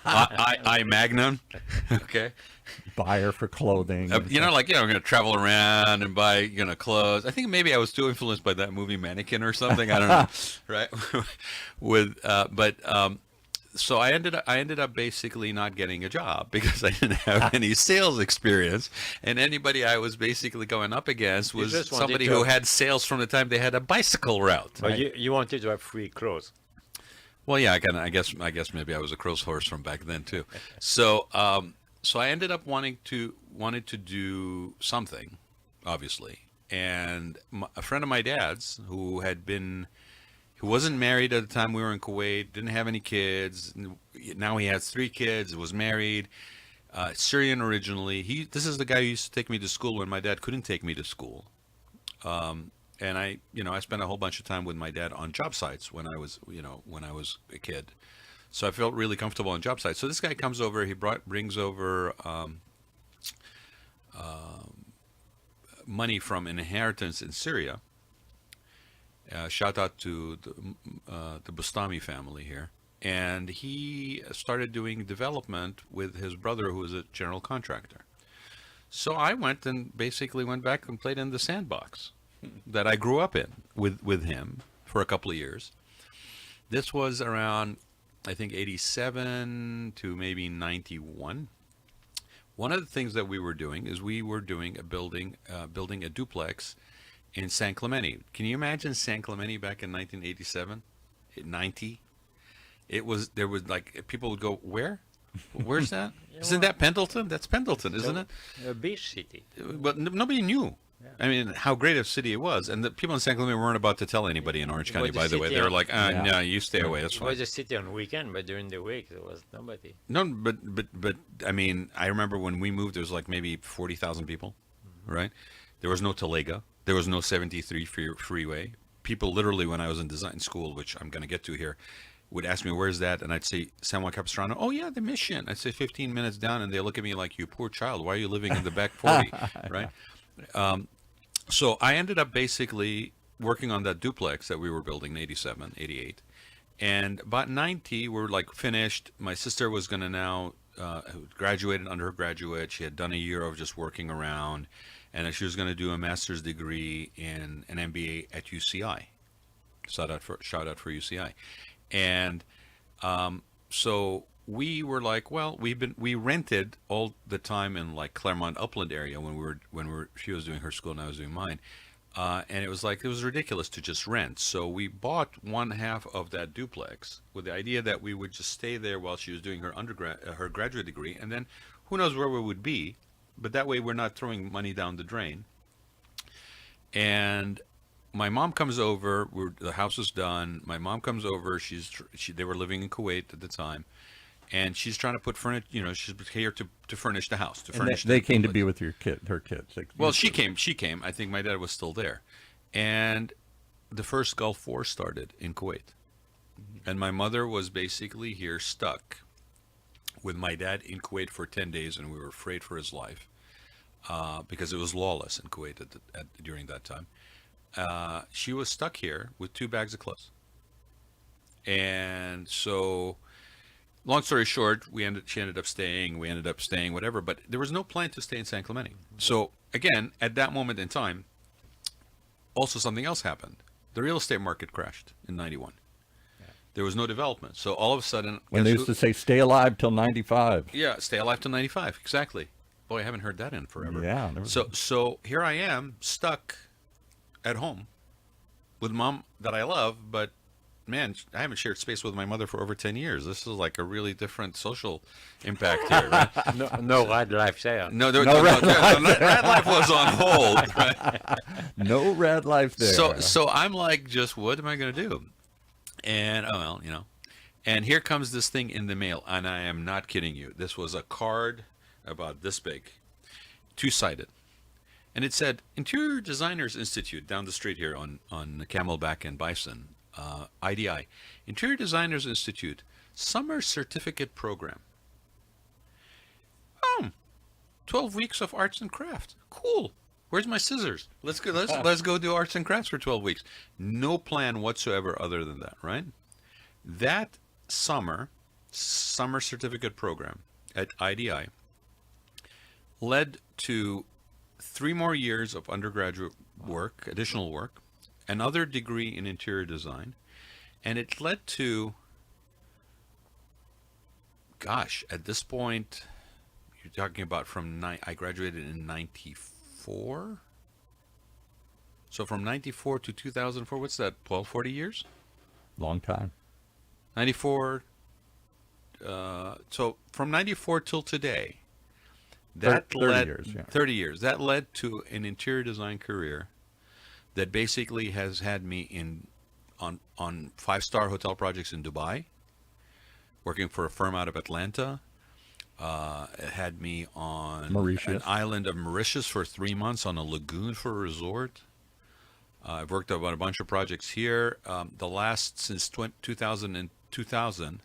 I Magnum, okay. Buyer for clothing. I'm going to travel around and buy, clothes. I think maybe I was too influenced by that movie Mannequin or something. I don't know, right? so I ended up basically not getting a job because I didn't have any sales experience, and anybody I was basically going up against You was just wanted somebody to who have- had sales from the time they had a bicycle route. But you wanted to have free clothes. Well, yeah, I guess maybe I was a crow's horse from back then too. So I ended up wanted to do something, obviously, and a friend of my dad's who wasn't married at the time we were in Kuwait, didn't have any kids. Now he has 3 kids. Was married, Syrian originally. This is the guy who used to take me to school when my dad couldn't take me to school. And I spent a whole bunch of time with my dad on job sites when I was a kid. So I felt really comfortable on job sites. So this guy comes over. He brings over money from an inheritance in Syria. Shout out to the Bustami family here. And he started doing development with his brother, who was a general contractor. So I went and basically went back and played in the sandbox that I grew up in with him for a couple of years. This was around, I think, 87 to maybe 91. One of the things that we were doing is building a duplex in San Clemente. Can you imagine San Clemente back in 1987? 90? There was like, people would go, where? Where's that? Isn't that Pendleton? That's Pendleton, isn't it? A beach city. But nobody knew. I mean, how great a city it was. And the people in San Clemente weren't about to tell anybody in Orange It County, was a by the way. city They were on- like, no, you stay away. That's It fine. was a city on weekend, but during the week there was nobody. No, but I mean, I remember when we moved, there was like maybe 40,000 people, right? There was no Talega. There was no 73 freeway. People literally, when I was in design school, which I'm going to get to here, would ask me, where's that? And I'd say, San Juan Capistrano. Oh, yeah, the Mission. I'd say 15 minutes down, and they look at me like, you poor child. Why are you living in the back 40, right? So I ended up basically working on that duplex that we were building in 87, 88. And about 90, we're like finished. My sister was going to now graduated undergraduate. She had done a year of just working around, and she was going to do a master's degree in an MBA at UCI. Shout out for UCI. And so we were like, well, we rented all the time in like Claremont Upland area when she was doing her school and I was doing mine. And it was ridiculous to just rent. So we bought one half of that duplex with the idea that we would just stay there while she was doing her graduate degree, and then who knows where we would be, but that way we're not throwing money down the drain. And my mom comes over. The house is done. My mom comes over. They were living in Kuwait at the time, and she's trying to put furniture. She's here to furnish the house. They came to be with her kids. Well, she came. I think my dad was still there, and the first Gulf War started in Kuwait, and my mother was basically here stuck with my dad in Kuwait for 10 days, and we were afraid for his life because it was lawless in Kuwait during that time. She was stuck here with 2 bags of clothes. And so, long story short, she ended up staying, we ended up staying, whatever, but there was no plan to stay in San Clemente. So, again, at that moment in time, also something else happened. The real estate market crashed in 91. There was no development. So all of a sudden... When they used to say, stay alive till 95. Yeah, stay alive till 95, exactly. Boy, I haven't heard that in forever. Yeah. So here I am, stuck at home with mom that I love, but man, I haven't shared space with my mother for over 10 years. This is like a really different social impact here, right? No Rad life there. No, Rad life was on hold, right? No Rad life there. So I'm like, just what am I going to do? And, and here comes this thing in the mail, and I am not kidding you. This was a card about this big, 2-sided. And it said, Interior Designers Institute, down the street here on Camelback and Bison, IDI. Interior Designers Institute, Summer Certificate Program. 12 weeks of arts and crafts. Cool. Where's my scissors? Let's go do arts and crafts for 12 weeks. No plan whatsoever other than that, right? That summer certificate program at IDI led to 3 more years of undergraduate work, additional work, another degree in interior design, and it led to gosh, at this point, you're talking about I graduated in 94. So from 94 to 2004, what's that, 12, 40 years? Long time. 94, so from 94 till today, that 30 led, years, yeah. 30 years, that led to an interior design career that basically has had me on five-star hotel projects in Dubai, working for a firm out of Atlanta. It had me on Mauritius. an island of Mauritius for 3 months on a lagoon for a resort. I've worked on a bunch of projects here. The last since 2000,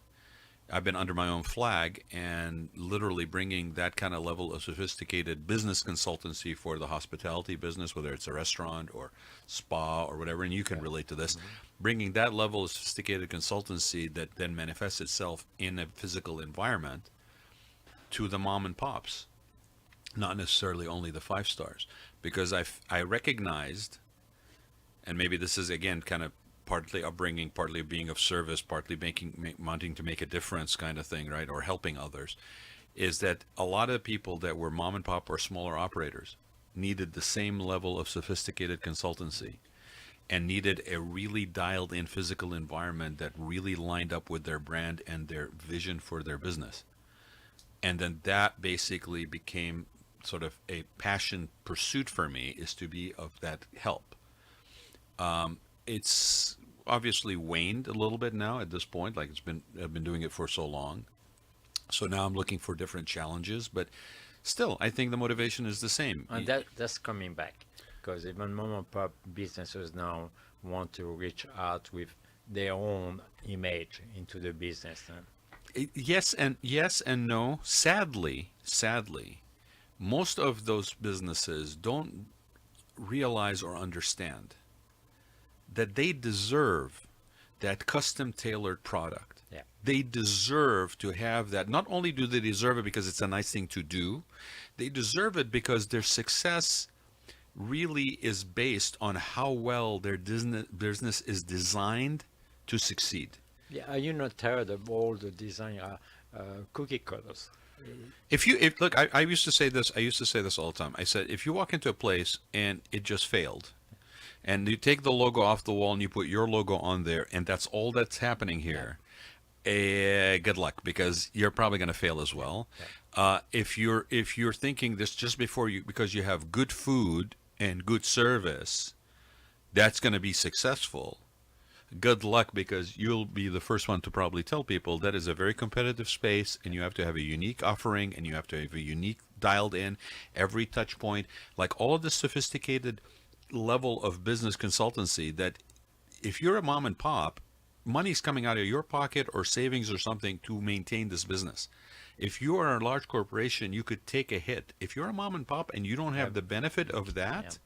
I've been under my own flag and literally bringing that kind of level of sophisticated business consultancy for the hospitality business, whether it's a restaurant or spa or whatever, and you can relate to this, bringing that level of sophisticated consultancy that then manifests itself in a physical environment to the mom and pops, not necessarily only the five stars, because I recognized, and maybe this is again kind of partly upbringing, partly being of service, partly wanting to make a difference kind of thing, right? Or helping others, is that a lot of people that were mom and pop or smaller operators needed the same level of sophisticated consultancy and needed a really dialed in physical environment that really lined up with their brand and their vision for their business. And then that basically became sort of a passion pursuit for me, is to be of that help. It's obviously waned a little bit now at this point. Like I've been doing it for so long. So now I'm looking for different challenges, but still, I think the motivation is the same. And that's coming back, because even mom and pop businesses now want to reach out with their own image into the business. Yes and no. Sadly, most of those businesses don't realize or understand that they deserve that custom tailored product. Yeah. They deserve to have that. Not only do they deserve it because it's a nice thing to do, they deserve it because their success really is based on how well their business is designed to succeed. Yeah, are you not tired of all the design cookie cutters? Look, I used to say this. I used to say this all the time. I said, if you walk into a place and it just failed, and you take the logo off the wall and you put your logo on there, and that's all that's happening here, good luck, because you're probably going to fail as well. Yeah. If you're thinking this just because you have good food and good service, that's going to be successful. Good luck, because you'll be the first one to probably tell people that is a very competitive space, and you have to have a unique offering, and you have to have a unique dialed in every touch point, like all of the sophisticated level of business consultancy that if you're a mom and pop, money's coming out of your pocket or savings or something to maintain this business. If you are a large corporation, you could take a hit. If you're a mom and pop and you don't have the benefit of that,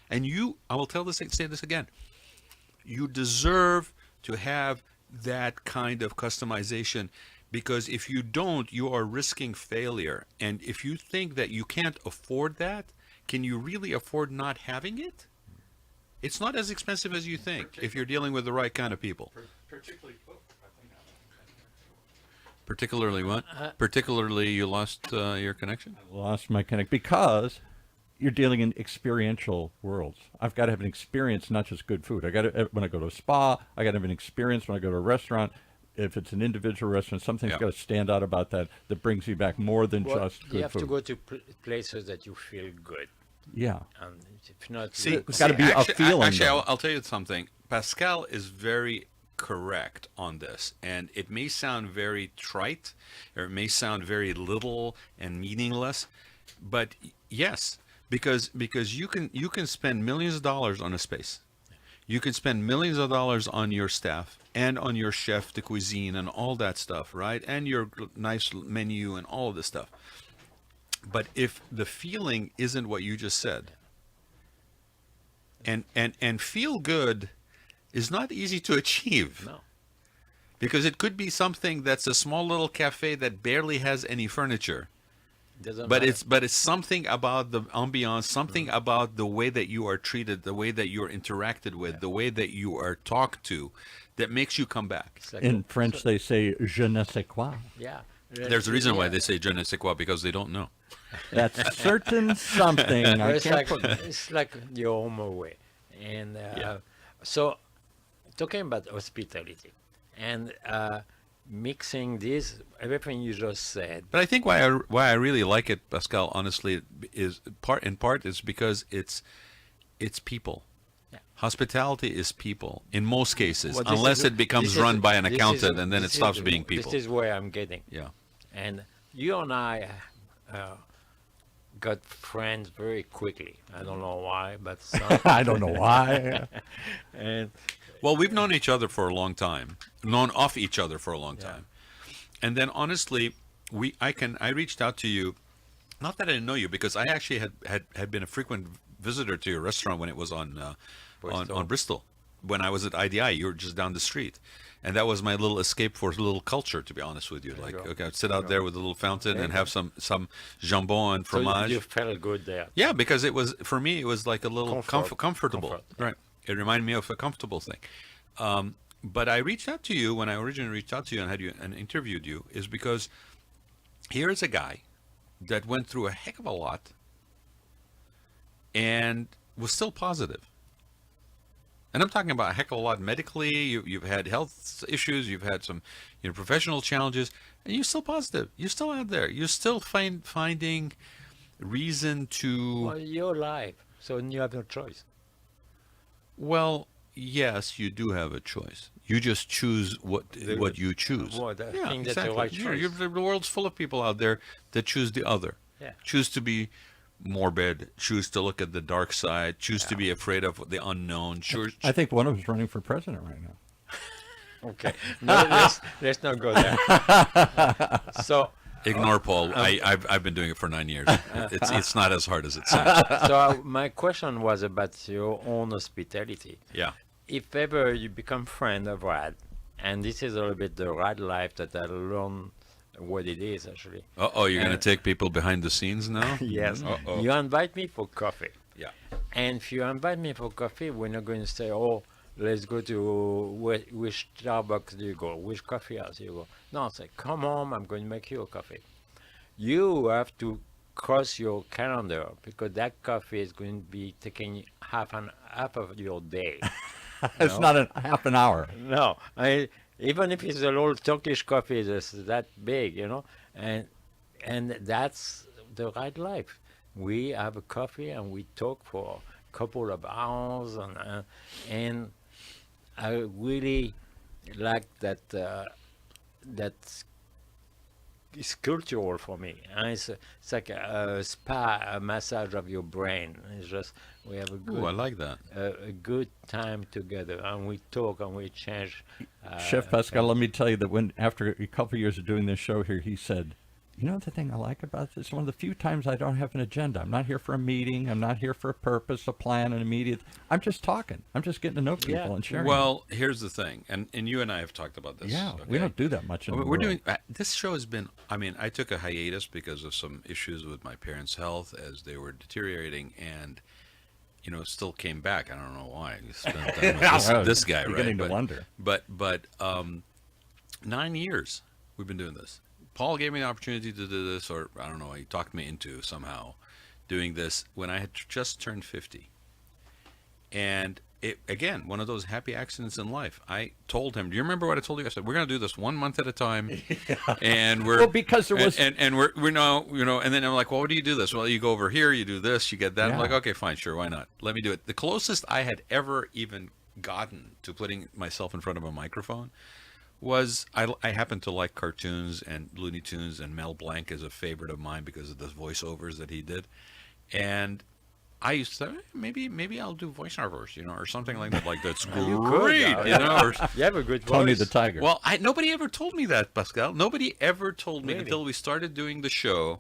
and I will say this again, you deserve to have that kind of customization, because if you don't, you are risking failure. And if you think that you can't afford that, can you really afford not having it? It's not as expensive as you think if you're dealing with the right kind of people. Particularly what? Particularly you lost your connection? I lost my connect because you're dealing in experiential worlds. I've got to have an experience, not just good food. When I go to a spa, I got to have an experience. When I go to a restaurant, if it's an individual restaurant, something's got to stand out about that brings you back more than just good food. You have to go to places that you feel good. Yeah. And if not, it's got to be a feeling. Actually, I'll tell you something. Pascal is very correct on this, and it may sound very trite, or it may sound very little and meaningless, but yes, because you can spend millions of dollars on a space. You can spend millions of dollars on your staff and on your chef de cuisine and all that stuff, right? And your nice menu and all of this stuff. But if the feeling isn't what you just said, and feel good is not easy to achieve. No. Because it could be something that's a small little cafe that barely has any furniture. But it's something about the ambiance, something about the way that you are treated, the way that you are interacted with, the way that you are talked to, that makes you come back. In French, they say "je ne sais quoi." Yeah, There's a reason why Yeah. they say je ne sais quoi, because they don't know. That's certain something. I It's can't like put. it's like your home away, and Yeah. so talking about hospitality and mixing this everything you just said. But I think why I really like it, Pascal, honestly, is in part is because it's people. Yeah. Hospitality is people in most cases, Well, this unless is it becomes this is run by an this is accountant, and then it this stops is being people. this is where I'm getting, Yeah. and you and I got friends very quickly. I don't know why, but some, I don't know why. and Well, we've known each other for a long time, known of each other for a long Yeah. time, and then honestly, I reached out to you, not that I didn't know you, because I actually had been a frequent visitor to your restaurant when it was on Bristol. on Bristol, when I was at IDI. You were just down the street, and that was my little escape for a little culture. To be honest with you, There you like go. okay, I'd sit out there with a little fountain There and you have some jambon and so fromage. you felt good there. Yeah, because it was for me. It was like a little comfortable, Comfort. right? It reminded me of a comfortable thing. But I reached out to you when I originally reached out to you and had you and interviewed you, is because here is a guy that went through a heck of a lot and was still positive. And I'm talking about a heck of a lot medically. You've had health issues. You've had some, professional challenges, and you're still positive. You're still out there. You're still finding reason to. Well, you're alive, so you have no choice. Well, yes, you do have a choice. You just choose what you choose. Well, I Yeah, think that's the exactly. right You're- choice. the world's full of people out there that choose the other. Yeah. Choose to be morbid. Choose to look at the dark side. Choose to be afraid of the unknown. Choose. I think one of us is running for president right now. Okay, no, let's not go there. So, Ignore Paul. I've been doing it for 9 years. It's not as hard as it sounds. my question was about your own hospitality. Yeah. If ever you become friend of Rad, and this is a little bit the Rad life that I learned what it is actually. Oh, you're gonna Uh, take people behind the scenes now? Yes, Uh-oh. you invite me for coffee, Yeah. and if you invite me for coffee, we're not going to say, "Oh, let's go to which Starbucks do you go? Which coffee house do you go?" No, say, "Come home, I'm going to make you a coffee." You have to cross your calendar because that coffee is going to be taking half of your day. It's No. not a half an hour. No, even if it's a little Turkish coffee that's that big, and that's the right life. We have a coffee and we talk for a couple of hours, and I really like that. That's it's cultural for me. And it's like a spa, a massage of your brain. It's just we have a good Ooh, I like that. a good time together, and we talk and we change. Chef Pascal, let me tell you that when after a couple of years of doing this show here, he said, "You know the thing I like about this? One of the few times I don't have an agenda. I'm not here for a meeting. I'm not here for a purpose, a plan, an immediate. I'm just talking. I'm just getting to know people Yeah. and sharing." Well, here's the thing, and you and I have talked about this. yeah, we okay? don't do that much. In the We're world. doing this show has been. I mean, I took a hiatus because of some issues with my parents' health as they were deteriorating, and still came back. I don't know why. I spent time with this guy, right? Beginning to wonder. But 9 years we've been doing this. Paul gave me the opportunity to do this, or I don't know, he talked me into somehow doing this when I had just turned 50. And it, again, one of those happy accidents in life. I told him, do you remember what I told you? I said, we're going to do this 1 month at a time. And we're, Well, because there was- and we're now, and then I'm like, well, what do you do this? Well, you go over here, you do this, you get that. I'm Yeah. like, okay, fine, sure, why not? Let me do it. The closest I had ever even gotten to putting myself in front of a microphone was I happen to like cartoons and Looney Tunes, and Mel Blanc is a favorite of mine because of the voiceovers that he did. And I used to say, maybe I'll do voiceovers, or something like that. Like, that's You could, great, or, You have a good Tony voice. the Tiger. well, nobody ever told me that, Pascal. Nobody ever told me Really? until we started doing the show,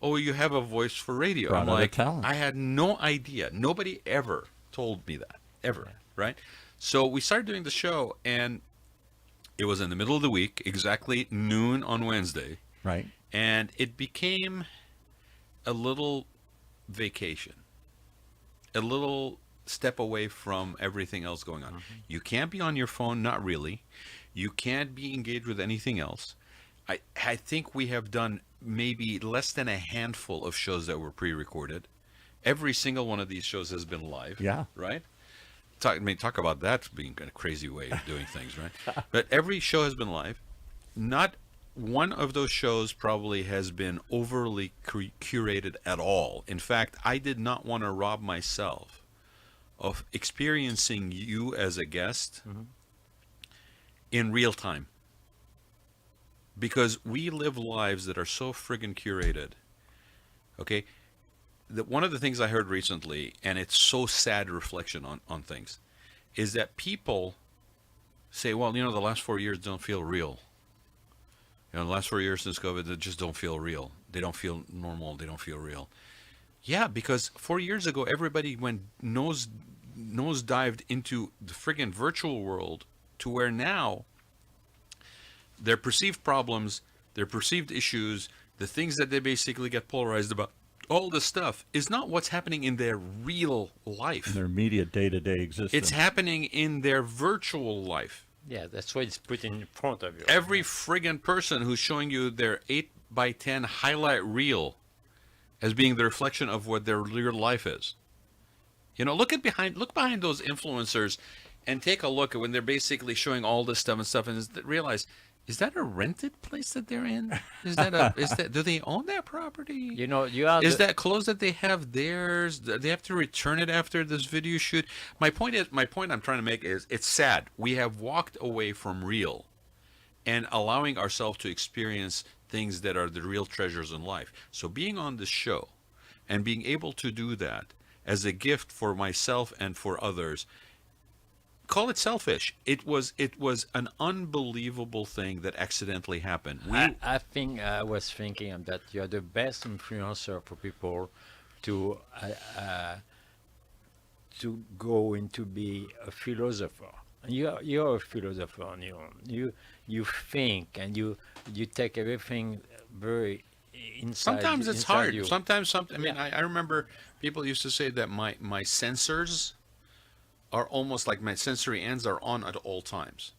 oh, you have a voice for radio. Brought I'm out a like, talent. I had no idea. Nobody ever told me that, ever, right? So we started doing the show, and it was in the middle of the week, exactly noon on Wednesday, right. and it became a little vacation, a little step away from everything else going on. You can't be on your phone, not really. You can't be engaged with anything else. I think we have done maybe less than a handful of shows that were pre-recorded. Every single one of these shows has been live. Yeah. Right? Talk about that being a crazy way of doing things, right? But every show has been live. Not one of those shows probably has been overly curated at all. In fact, I did not want to rob myself of experiencing you as a guest in real time. Because we live lives that are so friggin' curated. Okay? One of the things I heard recently, and it's so sad reflection on things, is that people say, well, the last 4 years don't feel real. The last 4 years since COVID, they just don't feel real. They don't feel normal. They don't feel real. Yeah, because 4 years ago, everybody went nose dived into the friggin' virtual world to where now their perceived problems, their perceived issues, the things that they basically get polarized about, all this stuff is not what's happening in their real life. In their immediate day-to-day existence. It's happening in their virtual life. Yeah, that's why it's put in front of you. Every friggin' person who's showing you their 8x10 highlight reel as being the reflection of what their real life is. Look behind those influencers and take a look at when they're basically showing all this stuff and realize, is that a rented place that they're in? Do they own that property? Is that clothes that they have theirs? Do they have to return it after this video shoot? My point I'm trying to make is, it's sad. We have walked away from real and allowing ourselves to experience things that are the real treasures in life. So being on this show and being able to do that as a gift for myself and for others, call it selfish. It was an unbelievable thing that accidentally happened. I think I was thinking that you're the best influencer for people to go into be a philosopher. You're a philosopher on your own. You think and you take everything very inside. Sometimes it's inside hard. you. Sometimes I remember people used to say that my sensors are almost like my sensory ends are on at all times.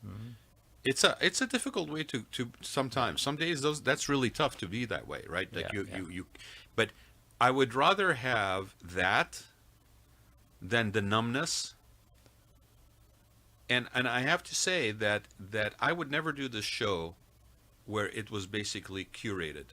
It's a difficult way to sometimes. Some days that's really tough to be that way, right? Like you but I would rather have that than the numbness. And I have to say that I would never do this show where it was basically curated,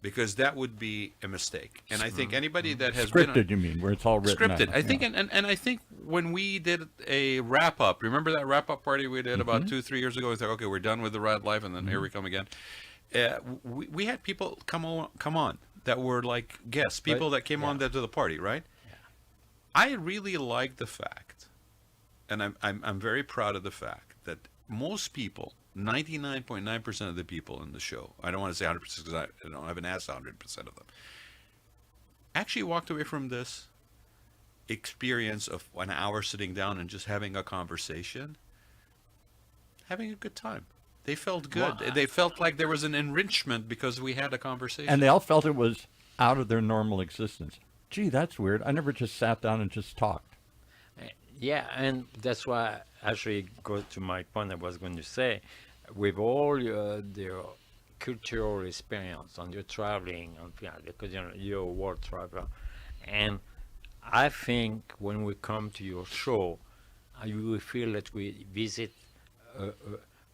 because that would be a mistake. And I think anybody that has Scripted, been you mean, where it's all written scripted. out. I think, and I think when we did a wrap up, remember that wrap up party we did about 2-3 years ago? We thought, okay, we're done with the Rad Life, and then here we come again. We had people come on that were like guests, people that came on to the party, right? Yeah. I really like the fact, and I'm very proud of the fact that most people, 99.9% of the people in the show, I don't want to say 100% because I haven't asked 100% of them, actually walked away from this experience of an hour sitting down and just having a conversation, having a good time. They felt good. Well, they felt like there was an enrichment because we had a conversation. And they all felt it was out of their normal existence. Gee, that's weird. I never just sat down and just talked. Yeah, and that's why actually go to my point I was going to say, with all your cultural experience on your traveling, because you're a world traveler, and I think when we come to your show, you will feel that we visit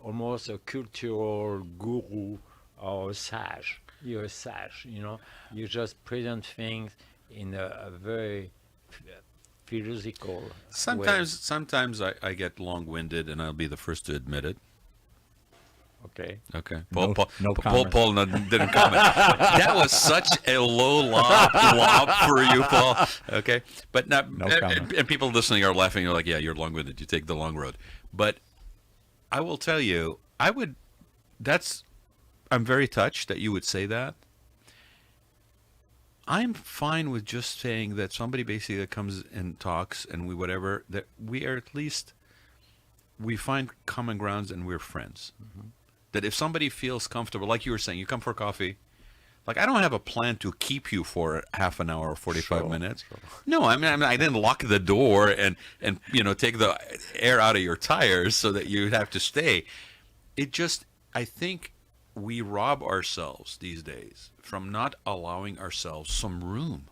almost a cultural guru or a sage. You're a sage, you just present things in a very philosophical way. Sometimes I get long-winded, and I'll be the first to admit it. Okay. No comment. Paul didn't comment. That was such a low lob for you, Paul. Okay, but not. No comment. And people listening are laughing. You're like, yeah, you're long-winded. You take the long road. But I will tell you, I'm very touched that you would say that. I'm fine with just saying that somebody basically comes and talks and that we are at least, we find common grounds and we're friends. That if somebody feels comfortable, like you were saying, you come for coffee, like I don't have a plan to keep you for half an hour or 45 minutes. Sure. No, I mean, I didn't lock the door and take the air out of your tires so that you'd have to stay. It just, I think we rob ourselves these days from not allowing ourselves some room.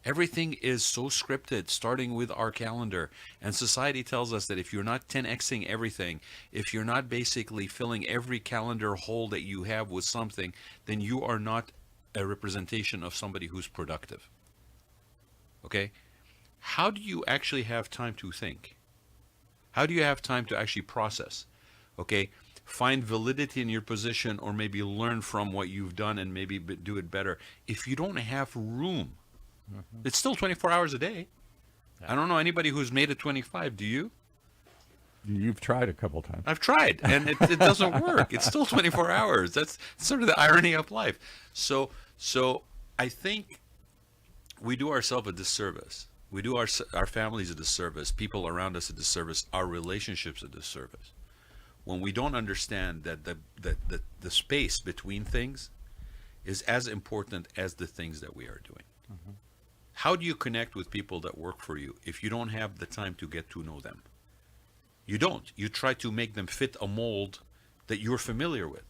Everything is so scripted, starting with our calendar. And society tells us that if you're not 10xing everything, if you're not basically filling every calendar hole that you have with something, then you are not a representation of somebody who's productive. Okay? How do you actually have time to think? How do you have time to actually process? Okay? Find validity in your position, or maybe learn from what you've done and maybe do it better. If you don't have room, it's still 24 hours a day. I don't know anybody who's made it 25. Do you? You've tried a couple times. I've tried, and it doesn't work. It's still 24 hours. That's sort of the irony of life. So I think we do ourselves a disservice. We do our families a disservice, people around us a disservice, our relationships a disservice, when we don't understand that the space between things is as important as the things that we are doing. Mm-hmm. How do you connect with people that work for you if you don't have the time to get to know them? You don't. You try to make them fit a mold that you're familiar with.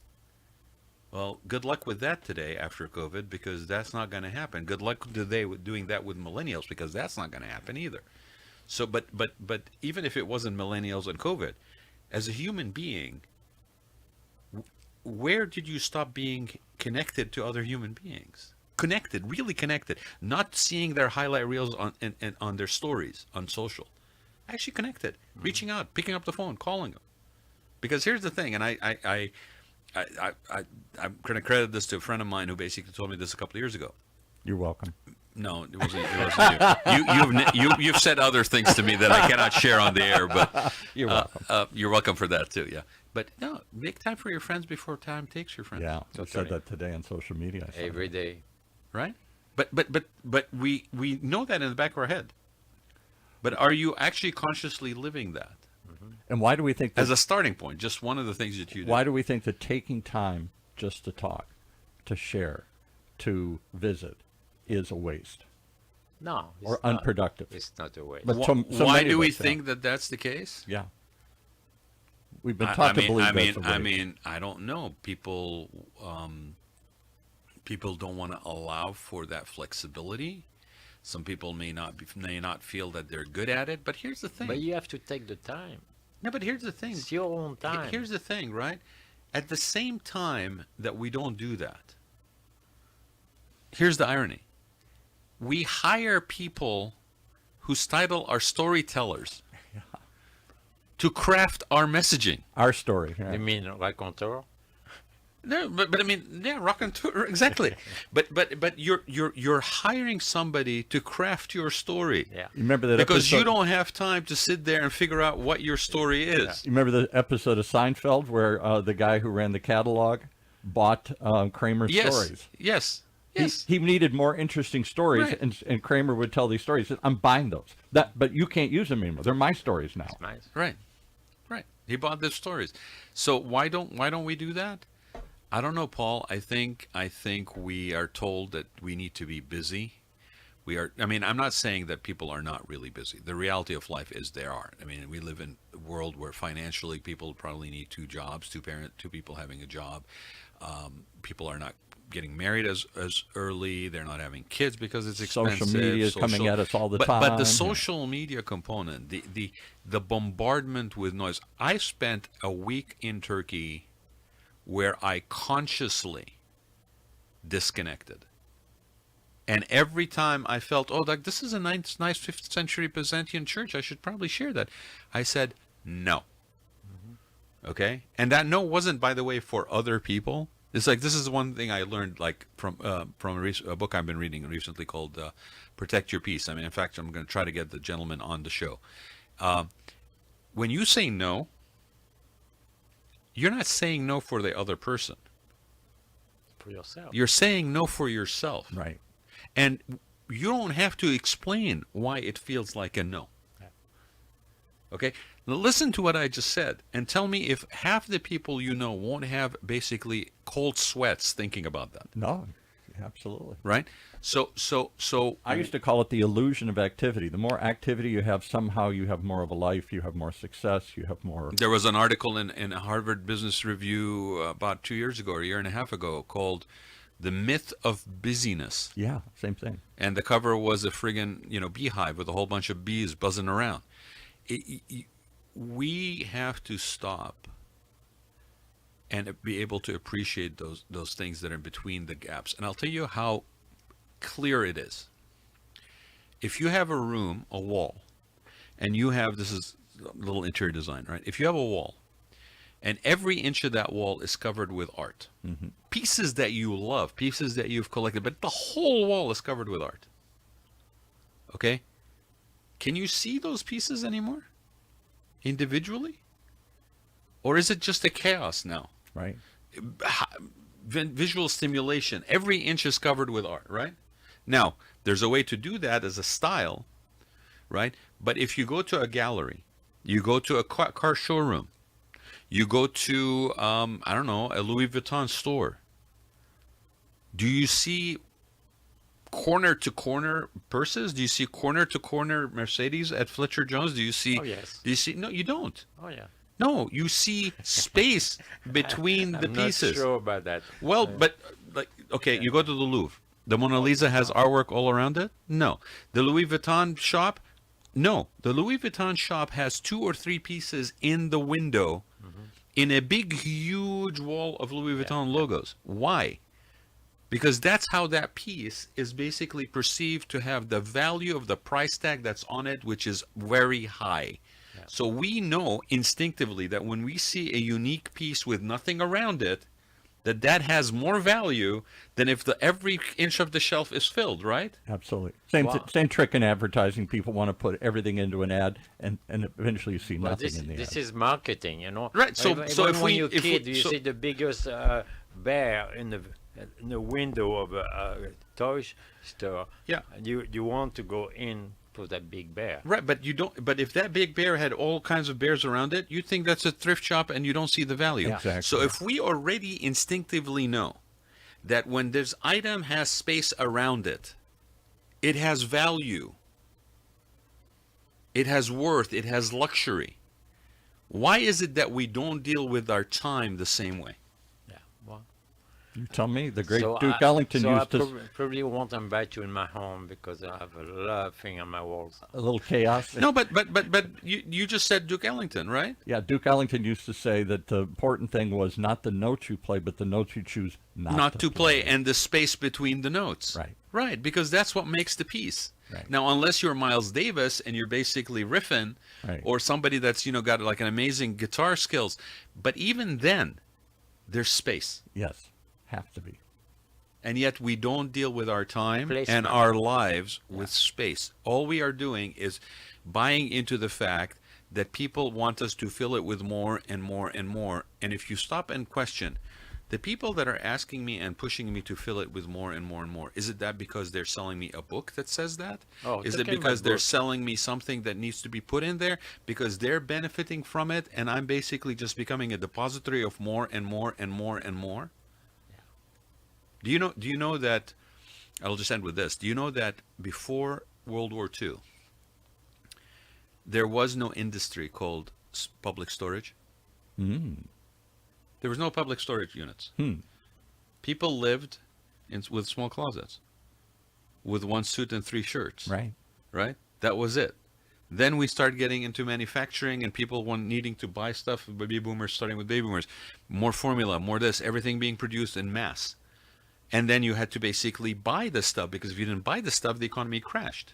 Well, good luck with that today after COVID, because that's not going to happen. Good luck today with doing that with millennials, because that's not going to happen either. So, but even if it wasn't millennials and COVID, as a human being, where did you stop being connected to other human beings? Connected, really connected, not seeing their highlight reels on their stories on social. Actually connected, reaching out, picking up the phone, calling them. Because here's the thing, and I'm going to credit this to a friend of mine who basically told me this a couple of years ago. You're welcome. No, it wasn't you. You've said other things to me that I cannot share on the air, but You're welcome. You're welcome for that too. Yeah, but no, make time for your friends before time takes your friends. Yeah, I said that today on social media. I said Every that. day. Right? But we know that in the back of our head. But are you actually consciously living that? And why do we think that, As a starting point, just one of the things that you do. why do we think that taking time just to talk, to share, to visit is a waste No. It's or not. unproductive? It's not a waste. But Why many do of we us think that that's the case? Yeah. We've been taught to believe that's the way. I don't know. People don't want to allow for that flexibility. Some people may not feel that they're good at it. But here's the thing. But you have to take the time. No, but here's the thing. It's your own time. Here's the thing, right? At the same time that we don't do that, here's the irony. We hire people whose title are storytellers to craft our messaging. Our story. Yeah. You mean raconteur? No, but I mean, yeah, rock and tour, exactly. but you're hiring somebody to craft your story. Yeah. You remember that Because episode? you don't have time to sit there and figure out what your story is. You remember the episode of Seinfeld where the guy who ran the catalog bought Kramer's Yes, stories? yes, yes. He needed more interesting stories, Right. and Kramer would tell these stories. He said, I'm buying those. But you can't use them anymore. They're my stories now. It's nice. Right. He bought the stories. So why don't we do that? I don't know, Paul. I think we are told that we need to be busy. I mean, I'm not saying that people are not really busy. The reality of life is they are. I mean, we live in a world where financially people probably need two jobs, two people having a job. People are not getting married as early. They're not having kids because it's expensive. Social media is coming at us all the time. But the social media component, the bombardment with noise. I spent a week in Turkey where I consciously disconnected. And every time I felt, like this is a nice 5th century Byzantine church, I should probably share that, I said no. Okay? And that no wasn't, by the way, for other people. It's like, this is one thing I learned, like from a book I've been reading recently called Protect Your Peace. I mean, in fact, I'm going to try to get the gentleman on the show. When you say no, you're not saying no for the other person. For yourself. You're saying no for yourself. Right. And you don't have to explain why it feels like a no. Yeah. Okay? Now listen to what I just said and tell me if half the people you know won't have basically cold sweats thinking about that. No. Absolutely. right? So I used to call it the illusion of activity. The more activity you have, somehow you have more of a life, you have more success, you have more. there was an article in Harvard Business Review about 2 years ago or a year and a half ago called "The Myth of Busyness," Yeah, same thing. and the cover was a friggin' beehive with a whole bunch of bees buzzing around. We have to stop and be able to appreciate those things that are in between the gaps. And I'll tell you how clear it is. If you have a room, a wall, and you have, this is a little interior design, right? If you have a wall, and every inch of that wall is covered with art, pieces that you love, pieces that you've collected, but the whole wall is covered with art. Okay? Can you see those pieces anymore? Individually? Or is it just a chaos now? Right. Visual stimulation. Every inch is covered with art, right? Now, there's a way to do that as a style, right? But if you go to a gallery, you go to a car showroom, you go to, I don't know, a Louis Vuitton store, do you see corner to corner purses? Do you see corner to corner Mercedes at Fletcher Jones? Do you see? Oh, yes. Do you see? No, you don't. Oh, yeah. No, you see space between the I'm pieces. not sure about that. Well, but like, okay, you go to the Louvre. The Mona Lisa has artwork all around it? No. The Louis Vuitton shop? No. The Louis Vuitton shop has 2 or 3 pieces in the window in a big, huge wall of Louis Vuitton logos. Why? Because that's how that piece is basically perceived to have the value of the price tag that's on it, which is very high. So we know instinctively that when we see a unique piece with nothing around it, that has more value than if every inch of the shelf is filled, right? Absolutely. Same Wow. same trick in advertising. People want to put everything into an ad, and eventually you see But nothing this, in the this ad. is marketing, you know. Right, so- Even so if when we- you're a if we- kid, you so- see the biggest bear in the window of a toy store. Yeah. And you want to go in to that big bear. Right, but you don't. But if that big bear had all kinds of bears around it, you think that's a thrift shop, and you don't see the value. Yeah. Exactly. So if we already instinctively know that when this item has space around it, it has value, it has worth, it has luxury. Why is it that we don't deal with our time the same way? Yeah. Well, You tell me. The great so Duke I, Ellington so used I to probably won't invite you in my home because I have a lot of things on my walls. a little chaos. No, but you just said Duke Ellington, right? Yeah, Duke Ellington used to say that the important thing was not the notes you play, but the notes you choose not To play and the space between the notes. Right. Right, because that's what makes the piece. Right. Now, unless you're Miles Davis and you're basically riffing, Right. or somebody that's got like an amazing guitar skills, but even then, there's space, Yes, have to be. and yet we don't deal with our time and Placement. our lives with space. All we are doing is buying into the fact that people want us to fill it with more and more and more. And if you stop and question, the people that are asking me and pushing me to fill it with more and more and more, is it that because they're selling me a book that says that? Oh, Is it talking because about they're books. selling me something that needs to be put in there because they're benefiting from it and I'm basically just becoming a depository of more and more and more and more? Do you know that, I'll just end with this. Do you know that before World War II, there was no industry called public storage? Mm. There was no public storage units. Hmm. People lived with small closets, with 1 suit and 3 shirts. Right. Right? That was it. Then we started getting into manufacturing and people needing to buy stuff. Baby boomers, starting with baby boomers, more formula, more this, everything being produced in mass. And then you had to basically buy the stuff, because if you didn't buy the stuff, the economy crashed.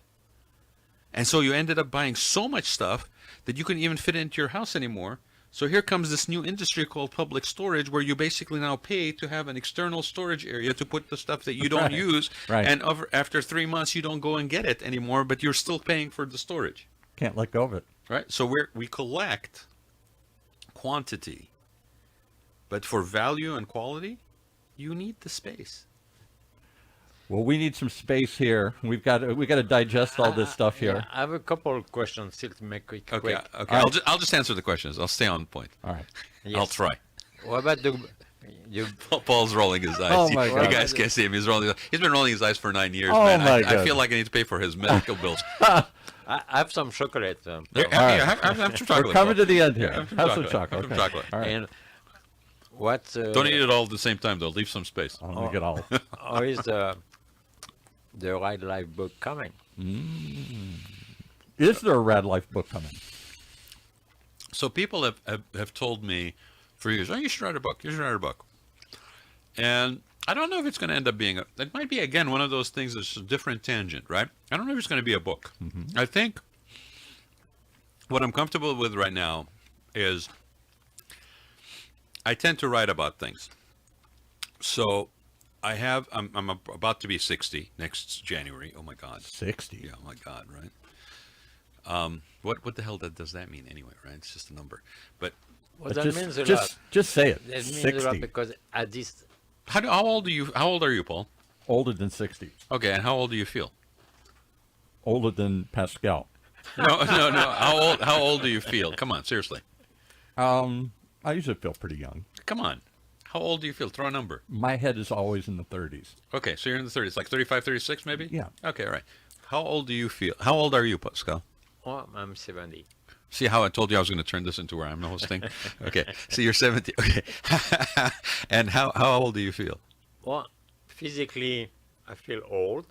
And so you ended up buying so much stuff that you couldn't even fit it into your house anymore. So here comes this new industry called public storage, where you basically now pay to have an external storage area to put the stuff that you don't Right. use. Right. And after 3 months, you don't go and get it anymore, but you're still paying for the storage. Can't let go of it. Right? So we collect quantity, but for value and quality, you need the space. Well, we need some space here. We got to digest all this stuff here. Yeah, I have a couple of questions still to make it Okay. quick. Okay. I'll just answer the questions. I'll stay on point. All right. I'll Yes. try. What about You Paul's rolling his eyes. Oh, my You God. guys can't see him. He's rolling. He's been rolling his eyes for 9 years, Oh, man. my I God. feel like I need to pay for his medical bills. I have some chocolate. Here, All right. have some chocolate. We're coming Paul. to the end here. Yeah, have some Have some chocolate. chocolate. Have some Okay. chocolate. All right. And what? Don't eat it all at the same time, though. Leave some space. I'm gonna get all. How is the Ride Life book coming? Is there a Rad Life book coming? So people have told me for years, oh, you should write a book. You should write a book. And I don't know if it's going to end up being it might be, again, one of those things that's a different tangent, right? I don't know if it's going to be a book. I think what I'm comfortable with right now is I tend to write about things. So I'm about to be 60 next January. Oh my God. 60. Yeah, oh my God, right? What the hell does that mean anyway, right? It's just a number. But Well, that just, means a lot. just say it. That means a lot 60. because at this, how old are you, Paul? Older than 60. Okay, and how old do you feel? Older than Pascal. No. How old do you feel? Come on, seriously. I usually feel pretty young. Come on. How old do you feel? Throw a number. My head is always in the 30s. Okay, so you're in the 30s, like 35, 36 maybe? Yeah. Okay, all right. How old do you feel? How old are you, Pascal? oh, I'm 70. See how I told you I was going to turn this into where I'm the hosting? Okay, so you're 70. Okay. And how old do you feel? Well, physically, I feel old,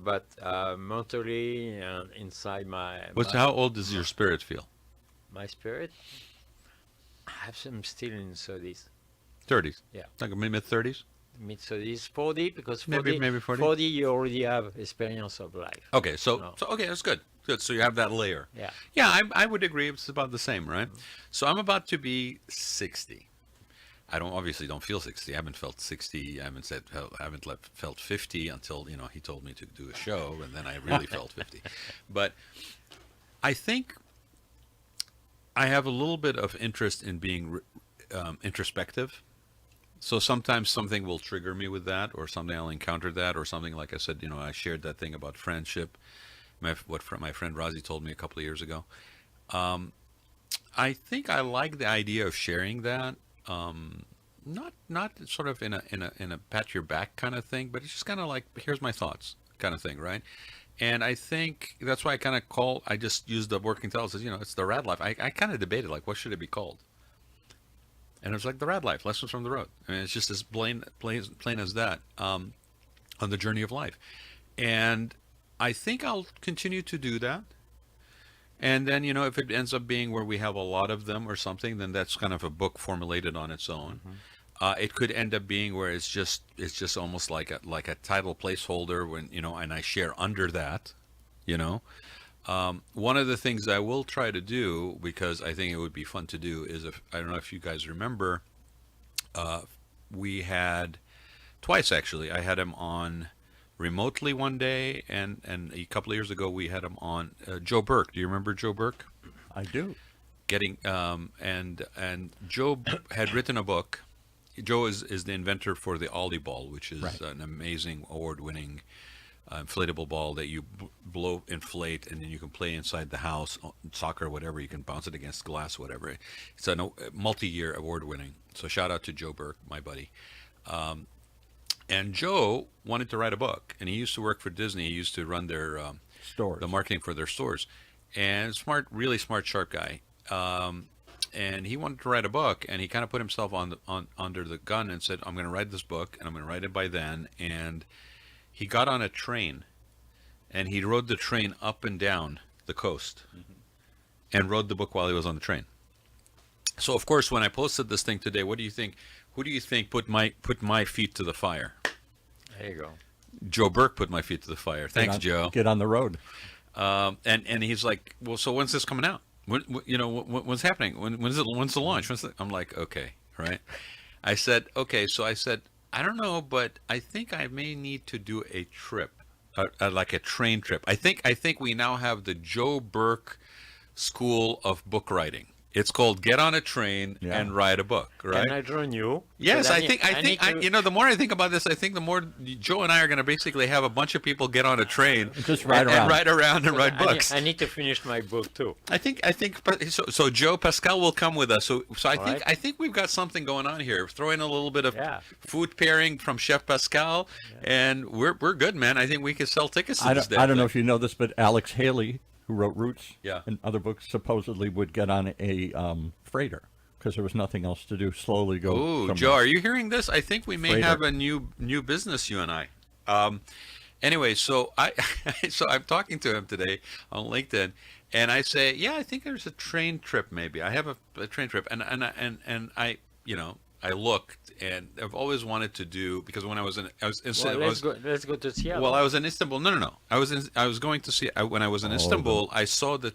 but mentally and inside How old does your spirit feel? my spirit, I have some still in 30s. 30s? Yeah. Like mid 30s? Mid 30s, 40, because 40, Maybe 40? 40 you already have experience of life. Okay, so, No. okay, that's good. Good, so you have that layer. Yeah. Yeah, I would agree. It's about the same, right? So I'm about to be 60. I obviously don't feel 60. I haven't felt 60. I haven't felt 50 until he told me to do a show, and then I really felt 50. But I think I have a little bit of interest in being introspective. So sometimes something will trigger me with that, or something I'll encounter that, or something like I said. I shared that thing about friendship. What my friend Razi told me a couple of years ago. I think I like the idea of sharing that. Not sort of in a pat your back kind of thing, but it's just kind of like, here's my thoughts kind of thing, right? And I think that's why I just used the working title. It says, it's the Rad Life. I kind of debated, like, what should it be called? And it was like the Rad Life, Lessons from the Road. I mean, it's just as plain as that, on the journey of life. And I think I'll continue to do that. And then, if it ends up being where we have a lot of them or something, then that's kind of a book formulated on its own. It could end up being where it's just almost like a title placeholder when, and I share under that, One of the things I will try to do, because I think it would be fun to do, is I don't know if you guys remember, we had twice actually. I had him on remotely one day, and a couple of years ago we had him on Joe Burke. Do you remember Joe Burke? I do. And Joe had written a book. Joe is the inventor for the Ollie ball, which is Right. an amazing award-winning inflatable ball that you inflate, and then you can play inside the house, soccer, whatever. You can bounce it against glass, whatever. It's a multi-year award-winning. So shout out to Joe Burke, my buddy. And Joe wanted to write a book, and he used to work for Disney. He used to run their Stores. the marketing for their stores, and really smart, sharp guy. And he wanted to write a book, and he kind of put himself under the gun and said, "I'm going to write this book, and I'm going to write it by then." And he got on a train, and he rode the train up and down the coast, and wrote the book while he was on the train. So of course, when I posted this thing today, what do you think? Who do you think put my feet to the fire? There you go. Joe Burke put my feet to the fire. Thanks, Joe. Get on the road. And he's like, "Well, so when's this coming out? When's happening? When's the launch?" I'm like, "Okay, right." I said, "Okay." So I said, "I don't know, but I think I may need to do a trip, like a train trip. I think we now have the Joe Burke School of Book Writing. It's called Get on a Train Yeah. and Write a Book, right? Can I join you? Yes, Because I need- think need to- you know, the more I think about this, I think the more Joe and I are going to basically have a bunch of people get on a train Just ride around. and ride around and write books. I need to finish my book too. I think so Joe Pascal will come with us. So I All think right. I think we've got something going on here. Throw in a little bit of Yeah. food pairing from Chef Pascal, and we're good, man. I think we can sell tickets to this. I don't know if you know this, but Alex Haley, who wrote Roots Yeah. and other books, supposedly would get on a freighter because there was nothing else to do. Slowly go. Ooh, from Joe, the- are you hearing this? I think we may Freighter. have a new business, you and I. Anyway, so so I'm talking to him today on LinkedIn, and I say, yeah, I think there's a train trip. Maybe I have a train trip, and I I looked, and I've always wanted to do, because when I was in Let's go to Seattle. well, I was in Istanbul. No. I was going to see, when I was in Istanbul, I saw the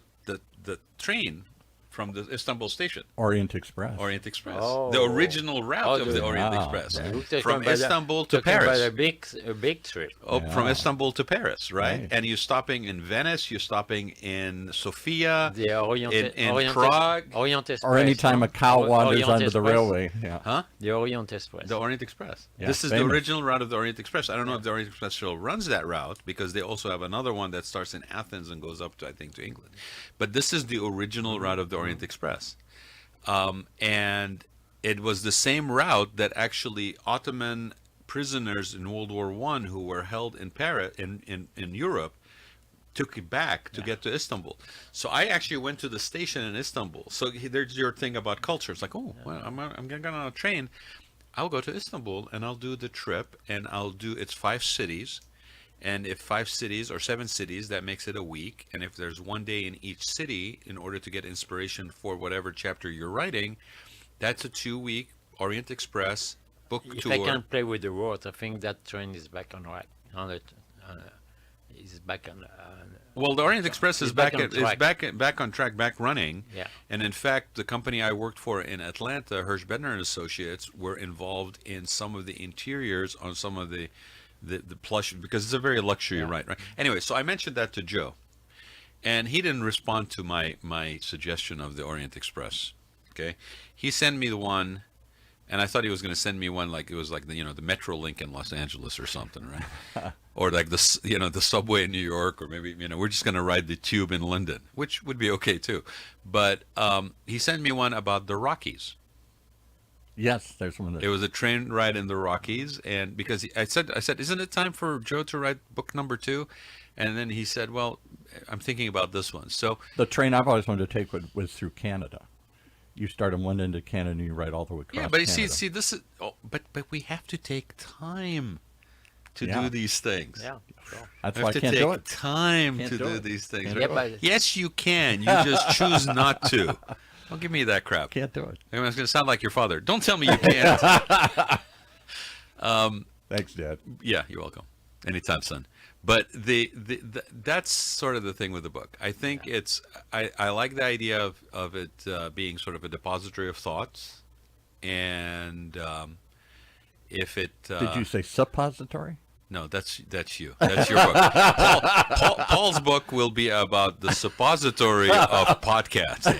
train from the Istanbul station. Orient Express. Orient Express, Oh. the original route of the Orient Wow. Express, Yeah. You're talking from about Istanbul to talking about Paris. a big trip. Oh, from Yeah. Istanbul to Paris, right? Right. And you're stopping in Venice, you're stopping in Sofia, The Orient, in Orient Prague, Orient Express. Or anytime a cow wanders Orient under the Express. railway. Yeah. huh? The Orient Express. The Orient Express. Yeah, This is the famous. original route of the Orient Express. I don't know if the Orient Express still runs that route, because they also have another one that starts in Athens and goes up to, I think, to England. But this is the original route of the Orient Express. And it was the same route that actually Ottoman prisoners in World War I who were held in Paris, in Europe, took it back to get to Istanbul. So I actually went to the station in Istanbul. So there's your thing about culture. It's like, oh, well, I'm going to get on a train. I'll go to Istanbul and I'll do the trip, and it's 5 cities. And if 5 cities or 7 cities, that makes it a week. And if there's one day in each city, in order to get inspiration for whatever chapter you're writing, that's a 2-week Orient Express book If tour. I can play with the words, I think that train is back on right. Is back on. Well, the Orient Express is It's back on is track. back on track, back running. Yeah. And in fact, the company I worked for in Atlanta, Hirsch Bedner and Associates, were involved in some of the interiors on some of the plush, because it's a very luxury ride, right? Anyway, so I mentioned that to Joe, and he didn't respond to my suggestion of the Orient Express. Okay, he sent me the one, and I thought he was going to send me one like it was like the the Metro Link in Los Angeles or something, right? Or like the subway in New York, or maybe we're just going to ride the tube in London, which would be okay too. But he sent me one about the Rockies. Yes, there's one. It was a train ride in the Rockies, and because I said, isn't it time for Joe to write book number 2? And then he said, well, I'm thinking about this one. So The train I've always wanted to take was through Canada. You start in one end of Canada and you ride all the way across. yeah, but you Canada. see, this is, but we have to take time to Yeah. do these things. Yeah. Sure. That's We why have I to can't take do it. time Can't to do do it. these things. Can't Yeah, do but Yes, you can. You just choose not to. Don't give me that crap. Can't do it. I mean, it's going to sound like your father. Don't tell me you can't. Thanks, Dad. Yeah, you're welcome. Anytime, son. But that's sort of the thing with the book. I think I like the idea of it being sort of a depository of thoughts, and if it Did you say suppository? no, that's you. That's your book. Paul's book will be about the suppository of podcasting.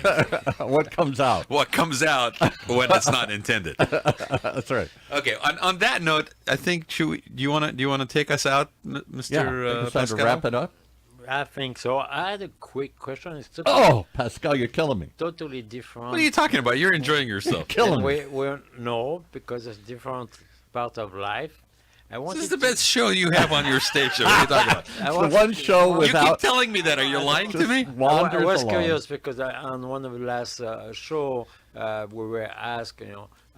What comes out? What comes out when it's not intended. That's right. Okay. On that note, I think do you want to take us out, Mr. Yeah, it's time to Pascal? wrap it up. I think so. I had a quick question. It's Oh, Pascal, you're killing me. totally different. What are you talking about? You're enjoying yourself. Killing me. We no, because it's different part of life. I This wanted is the to- best show you have on your stage show. What are you talking about? I It's wanted the one to- show You keep without telling me that. Are you lying to just me? wanders I was along. curious because on one of the last show we were asked,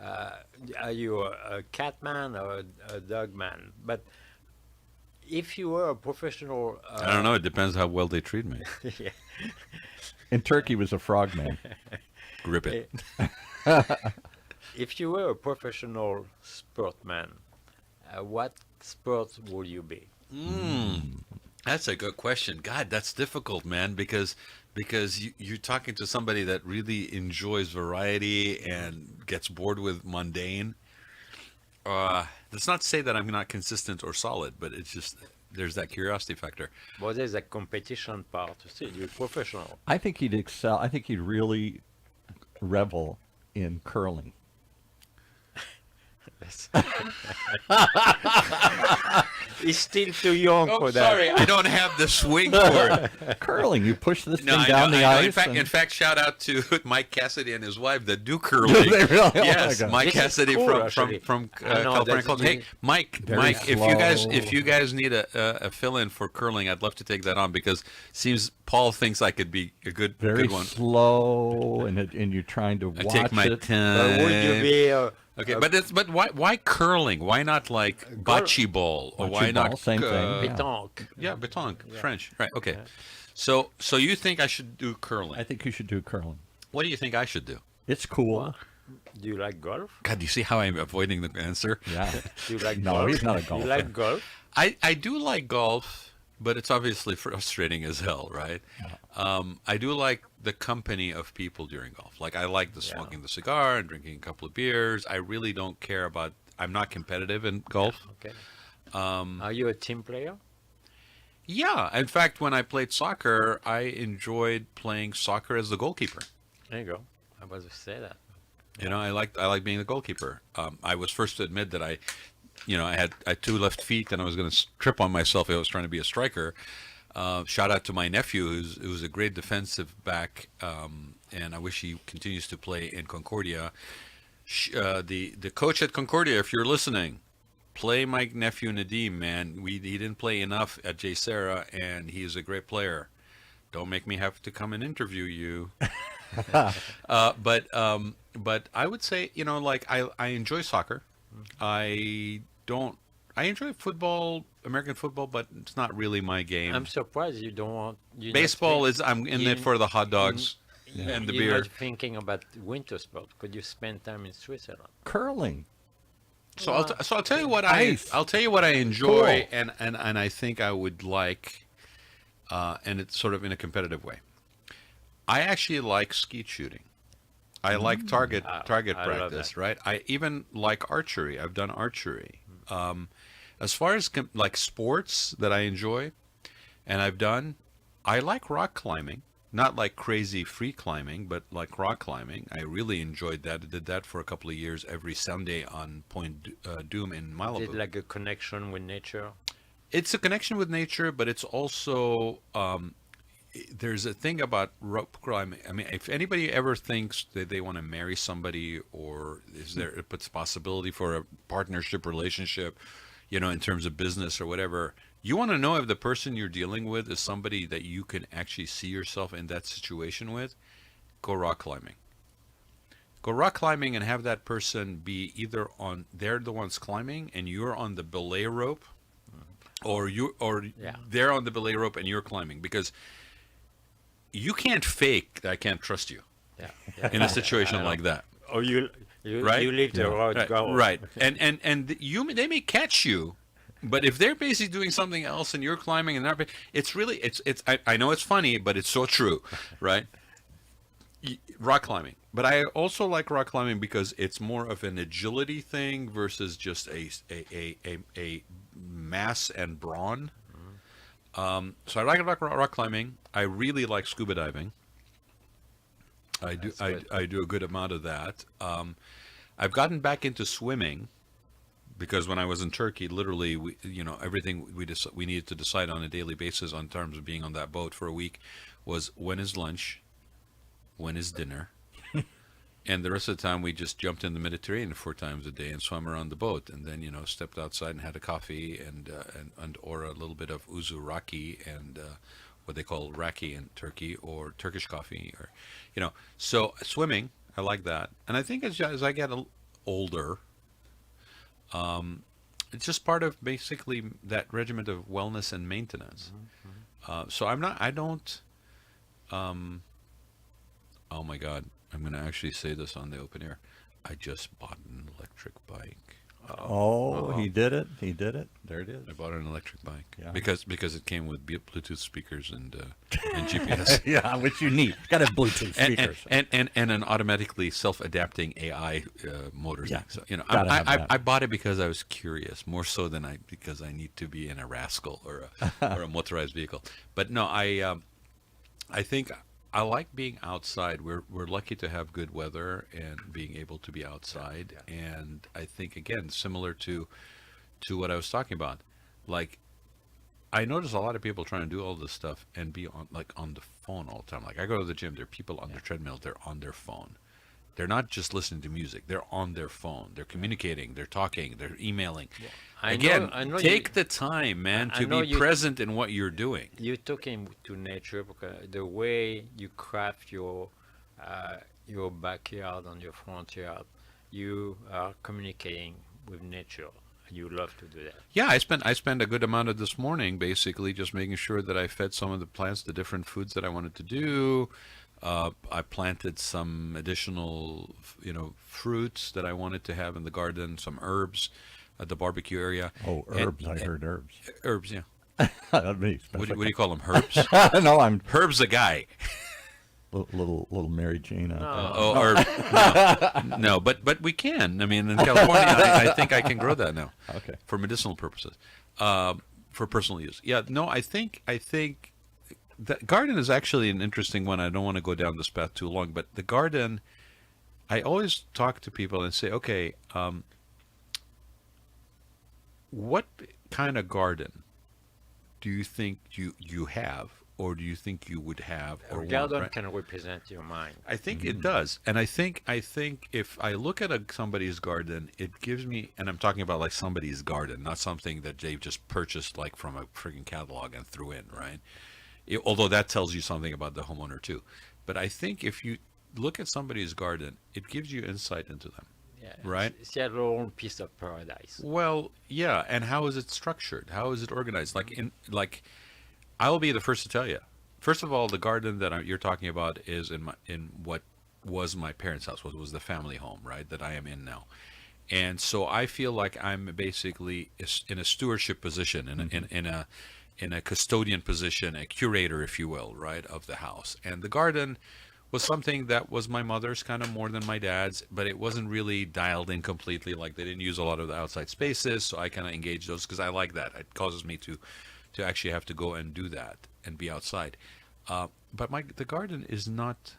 are you a cat man or a dog man? But if you were a professional, I don't know. It depends how well they treat me. yeah. In Turkey was a frogman. Grip it. If you were a professional sportman, what sport would you be? That's a good question. God, that's difficult, man, because you're talking to somebody that really enjoys variety and gets bored with mundane. That's not to say that I'm not consistent or solid, but it's just there's that curiosity factor. Well, there's a competition part. See, you're professional. I think he'd excel. I think he'd really revel in curling? He's still too young Oh, for that. sorry, I don't have the swing for it. Curling. You push this No, thing I down know, the I know. ice. In fact, shout out to Mike Cassidy and his wife that do Do curling. they really? Oh my Yes, God. Mike This is Cassidy cool, from actually. I know California that's Club. really- Hey, Mike, Very slow. if you guys need a fill-in for curling, I'd love to take that on because seems Paul thinks I could be a Very good one. slow, and you're trying to I watch take my it. time. But would you be Okay, but why curling? Why not like bocce ball or Bocce why ball, not same thing, yeah. pétanque? Yeah, pétanque, French. Right. Okay. So you think I should do curling? I think you should do curling. What do you think I should do? It's cool. Do you like golf? God, do you see how I'm avoiding the answer? Yeah. Do you like No, golf? he's not a You golfer. like golf? I do like golf, but it's obviously frustrating as hell, right? I do like the company of people during golf. Like I like the smoking the cigar and drinking a couple of beers. I really don't care about. I'm not competitive in golf. Okay. Are you a team player? Yeah, in fact, when I played soccer, I enjoyed playing soccer as the goalkeeper. There you go. I was to say that. You know, I like being the goalkeeper. I was first to admit that I had 2 left feet and I was going to trip on myself if I was trying to be a striker. Shout out to my nephew, who's a great defensive back, and I wish he continues to play in Concordia. The coach at Concordia, if you're listening, play my nephew Nadim, man. He didn't play enough at J. Sarah, and he is a great player. Don't make me have to come and interview you. But I would say, like I enjoy soccer. I enjoy football, American football, but it's not really my game. I'm surprised you don't want. Baseball is I'm in it for the hot dogs and the you're beer. not thinking about winter sport. Could you spend time in Switzerland? Curling. So I'll tell you what Ice. I'll tell you what I enjoy Cool. and I think I would like, and it's sort of in a competitive way. I actually like skeet shooting. I like target I love practice, that. right? I even like archery. I've done archery. As far as like sports that I enjoy, and I've done, I like rock climbing. Not like crazy free climbing, but like rock climbing. I really enjoyed that. I did that for a couple of years every Sunday on Point Doom in Malibu. Is it like a connection with nature? It's a connection with nature, but it's also there's a thing about rope climbing. I mean, if anybody ever thinks that they want to marry somebody, or is there a possibility for a partnership relationship, in terms of business or whatever, you want to know if the person you're dealing with is somebody that you can actually see yourself in that situation with. Go rock climbing. Go rock climbing and have that person be either they're the ones climbing and you're on the belay rope, or they're on the belay rope and you're climbing, because you can't fake that I can't trust you in a situation like that. Or you Right? you leave the road Right, go. right. And they may catch you, but if they're basically doing something else and you're climbing and it's really I know it's funny, but it's so true, right? Rock climbing. But I also like rock climbing because it's more of an agility thing versus just a mass and brawn. So I like rock climbing. I really like scuba diving. I do a good amount of that. I've gotten back into swimming because when I was in Turkey, literally, everything we needed to decide on a daily basis on terms of being on that boat for a week was when is lunch, when is dinner, and the rest of the time we just jumped in the Mediterranean 4 times a day and swam around the boat, and then stepped outside and had a coffee and or a little bit of uzu raki and what they call raki in Turkey, or Turkish coffee, or so swimming, I like that. And I think as I get older, it's just part of basically that regiment of wellness and maintenance. So I don't oh my God, I'm going to actually say this on the open air. I just bought an electric bike. Oh, he did it. He did it. There it is. I bought an electric bike Yeah. because it came with Bluetooth speakers and GPS. Yeah, which you need. Got to have Bluetooth speakers. and an automatically self-adapting AI motor Yeah, thing. So gotta have that. I bought it because I was curious, more so than because I need to be in a rascal or a motorized vehicle. But no, I think I like being outside. We're lucky to have good weather and being able to be outside. And I think again, similar to what I was talking about, like I notice a lot of people trying to do all this stuff and be on the phone all the time. Like I go to the gym, there are people on their treadmill, they're on their phone. They're not just listening to music, they're on their phone. They're communicating, they're talking, they're emailing. Again, I know take the time, man, I to know be you- present in what you're doing. you're talking to nature because the way you craft your backyard and your front yard, you are communicating with nature. You love to do that. Yeah, I spent a good amount of this morning basically just making sure that I fed some of the plants the different foods that I wanted to do. I planted some additional, fruits that I wanted to have in the garden, some herbs at the barbecue area. Oh, And- herbs. I heard herbs. Herbs, yeah. That'd be What do special. you call them? Herbs? No, I'm Herb's a guy. little Mary Jane. Oh, herb. No, but we can. I mean, in California, I think I can grow that now. Okay. For medicinal purposes, for personal use. Yeah, no, I think the garden is actually an interesting one. I don't want to go down this path too long, but the garden, I always talk to people and say, okay, what kind of garden do you think you have, or do you think you would have, or A want, garden right? can represent your mind. I think it does, and I think if I look at somebody's garden, it gives me, and I'm talking about like somebody's garden, not something that they've just purchased like from a freaking catalog and threw in, right? Although that tells you something about the homeowner too, but I think if you look at somebody's garden, it gives you insight into them. Yeah, Right. It's your own piece of paradise. Well, yeah, and how is it structured? How is it organized? I will be the first to tell you. First of all, the garden that you're talking about is in what was my parents' house, what was the family home, right, that I am in now. And so I feel like I'm basically in a stewardship position, in a custodian position, a curator, if you will, right, of the house. And the garden was something that was my mother's kind of more than my dad's, but it wasn't really dialed in completely. Like they didn't use a lot of the outside spaces, so I kind of engaged those because I like that. It causes me to actually have to go and do that and be outside. But the garden is not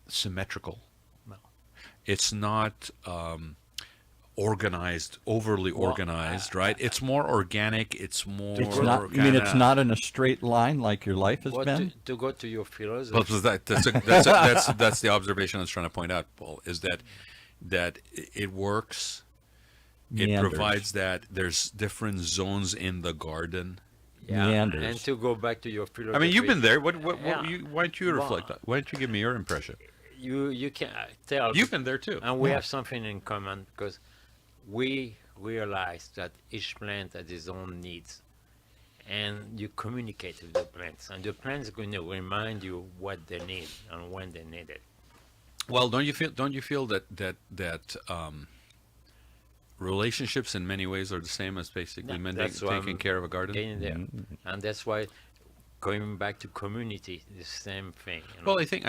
symmetrical. No. It's not organized, overly organized, right? It's more organic. It's more. It's not. You mean it's not in a straight line like your life has What been? to go to your philosophy? Well, that's the observation I was trying to point out, Paul. Is that it works. It Meanders. provides that there's different zones in the garden. Yeah, meanders. and to go back to your philosophy. I mean, you've been there. Why don't you Well, reflect? Why don't you give me your impression? You can tell. You've been there too. And we have something in common because we realize that each plant has its own needs, and you communicate with the plants, and the plants are going to remind you what they need and when they need it. Well, don't you feel that relationships in many ways are the same as basically Yeah, men that's why taking I'm care of a garden? Getting there, and that's why going back to community, the same thing. Well, I think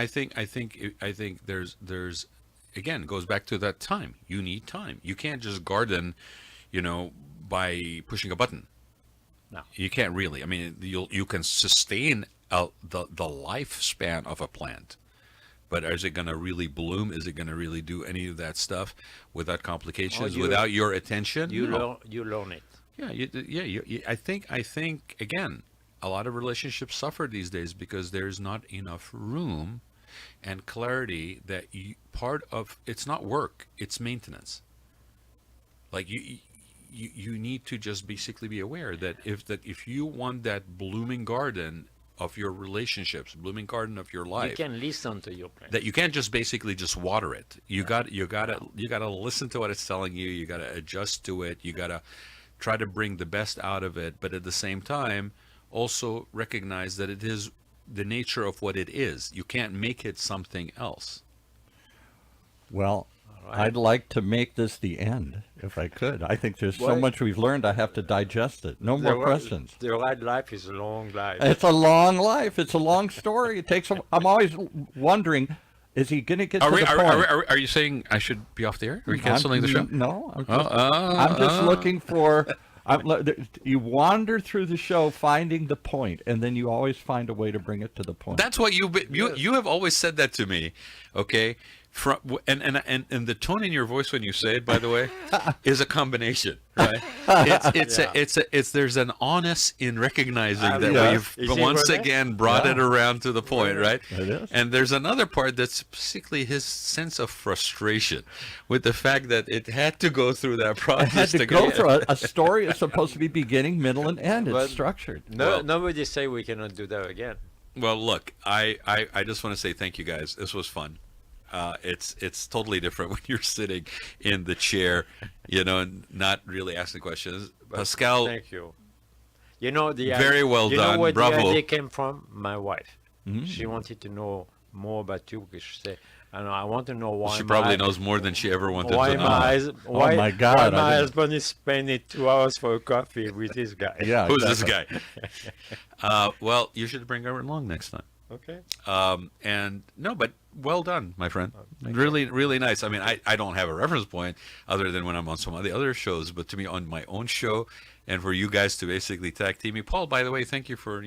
there's again, it goes back to that time. You need time. You can't just garden, by pushing a button. No. You can't really. I mean, you can sustain the lifespan of a plant, but is it going to really bloom? Is it going to really do any of that stuff without complications, without your attention? You No. learn it. Yeah. I think again, a lot of relationships suffer these days because there's not enough room and clarity that part of it's not work, it's maintenance. Like you need to just basically be aware that if you want that blooming garden of your relationships, blooming garden of your life, You can listen to your plant. that you can't just basically just water it. You got to listen to what it's telling you. You got to adjust to it. You got to try to bring the best out of it, but at the same time also recognize that it is the nature of what it is. You can't make it something else. Well, right. I'd like to make this the end, if I could. I think there's so Well, much we've learned. I have to digest it. No more questions. The right life is a long life. It's a long life. It's a long story. It takes. I'm always wondering, is he going to get to the point? Are you saying I should be off the air? Are you canceling the show? No. I'm Oh, just looking for. You wander through the show finding the point, and then you always find a way to bring it to the point. That's what you have always said that to me, okay? And the tone in your voice when you say it, by the way, is a combination, right? It's there's an honest in recognizing that we've once again brought it around to the point, right? It is. And there's another part that's basically his sense of frustration with the fact that it had to go through that process. Had to go through a story is supposed to be beginning, middle, and end. It's But structured. Nobody say we cannot do that again. Well, look, I just want to say thank you guys. This was fun. It's totally different when you're sitting in the chair, and not really asking questions. But Pascal, thank you. You know very well you done. know where Bravo. the idea came from? My wife. Mm-hmm. She wanted to know more about you because she said, I want to know why. she probably knows more than she ever wanted Why to know. my God, Why I my didn't- husband is spending 2 hours for a coffee with this guy? Yeah. Who's exactly. this guy? Well, you should bring her along next time. Okay. And no, but well done, my friend. Really, really nice. I mean, I don't have a reference point other than when I'm on some of the other shows, but to me on my own show and for you guys to basically tag team me. Paul, by the way, thank you for,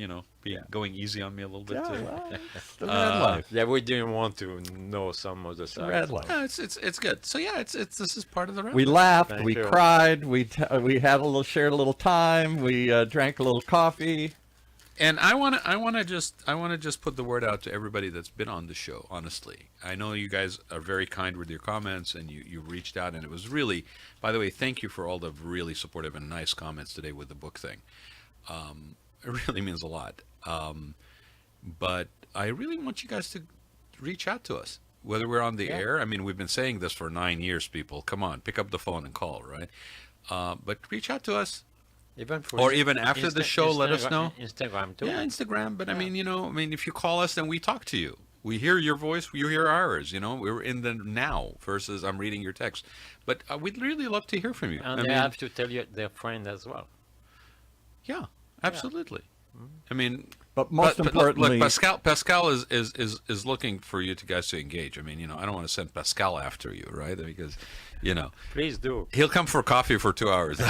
going easy on me a little bit Yeah, too. well, it's the red life. Yeah, we didn't want to know some of the It's the red sides. life. No, it's good. So yeah, this is part of the We laughed, Thank we you. cried, we shared a little time, we drank a little coffee. And I want to just put the word out to everybody that's been on the show. Honestly, I know you guys are very kind with your comments, and you reached out, and it was really. By the way, thank you for all the really supportive and nice comments today with the book thing. It really means a lot. But I really want you guys to reach out to us, whether we're on the air. I mean, we've been saying this for 9 years. People, come on, pick up the phone and call, right? But reach out to us. Even for Or even after the show, let us know. Instagram too. Yeah, Instagram. But I mean, if you call us, then we talk to you. We hear your voice. You hear ours. We're in the now versus I'm reading your text. But we'd really love to hear from you. And they have to tell you their friend as well. Yeah, absolutely. I mean, But most importantly, look, Pascal is looking for you guys to engage. I mean, I don't want to send Pascal after you, right? Because, Please do. he'll come for coffee for 2 hours.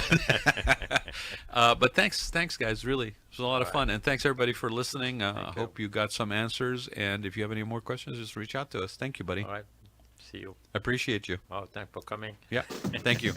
But thanks, guys. Really, it was a lot of fun, and thanks everybody for listening. I hope you got some answers, and if you have any more questions, just reach out to us. Thank you, buddy. All right. See you. I appreciate you. Oh, thanks for coming. Yeah, thank you.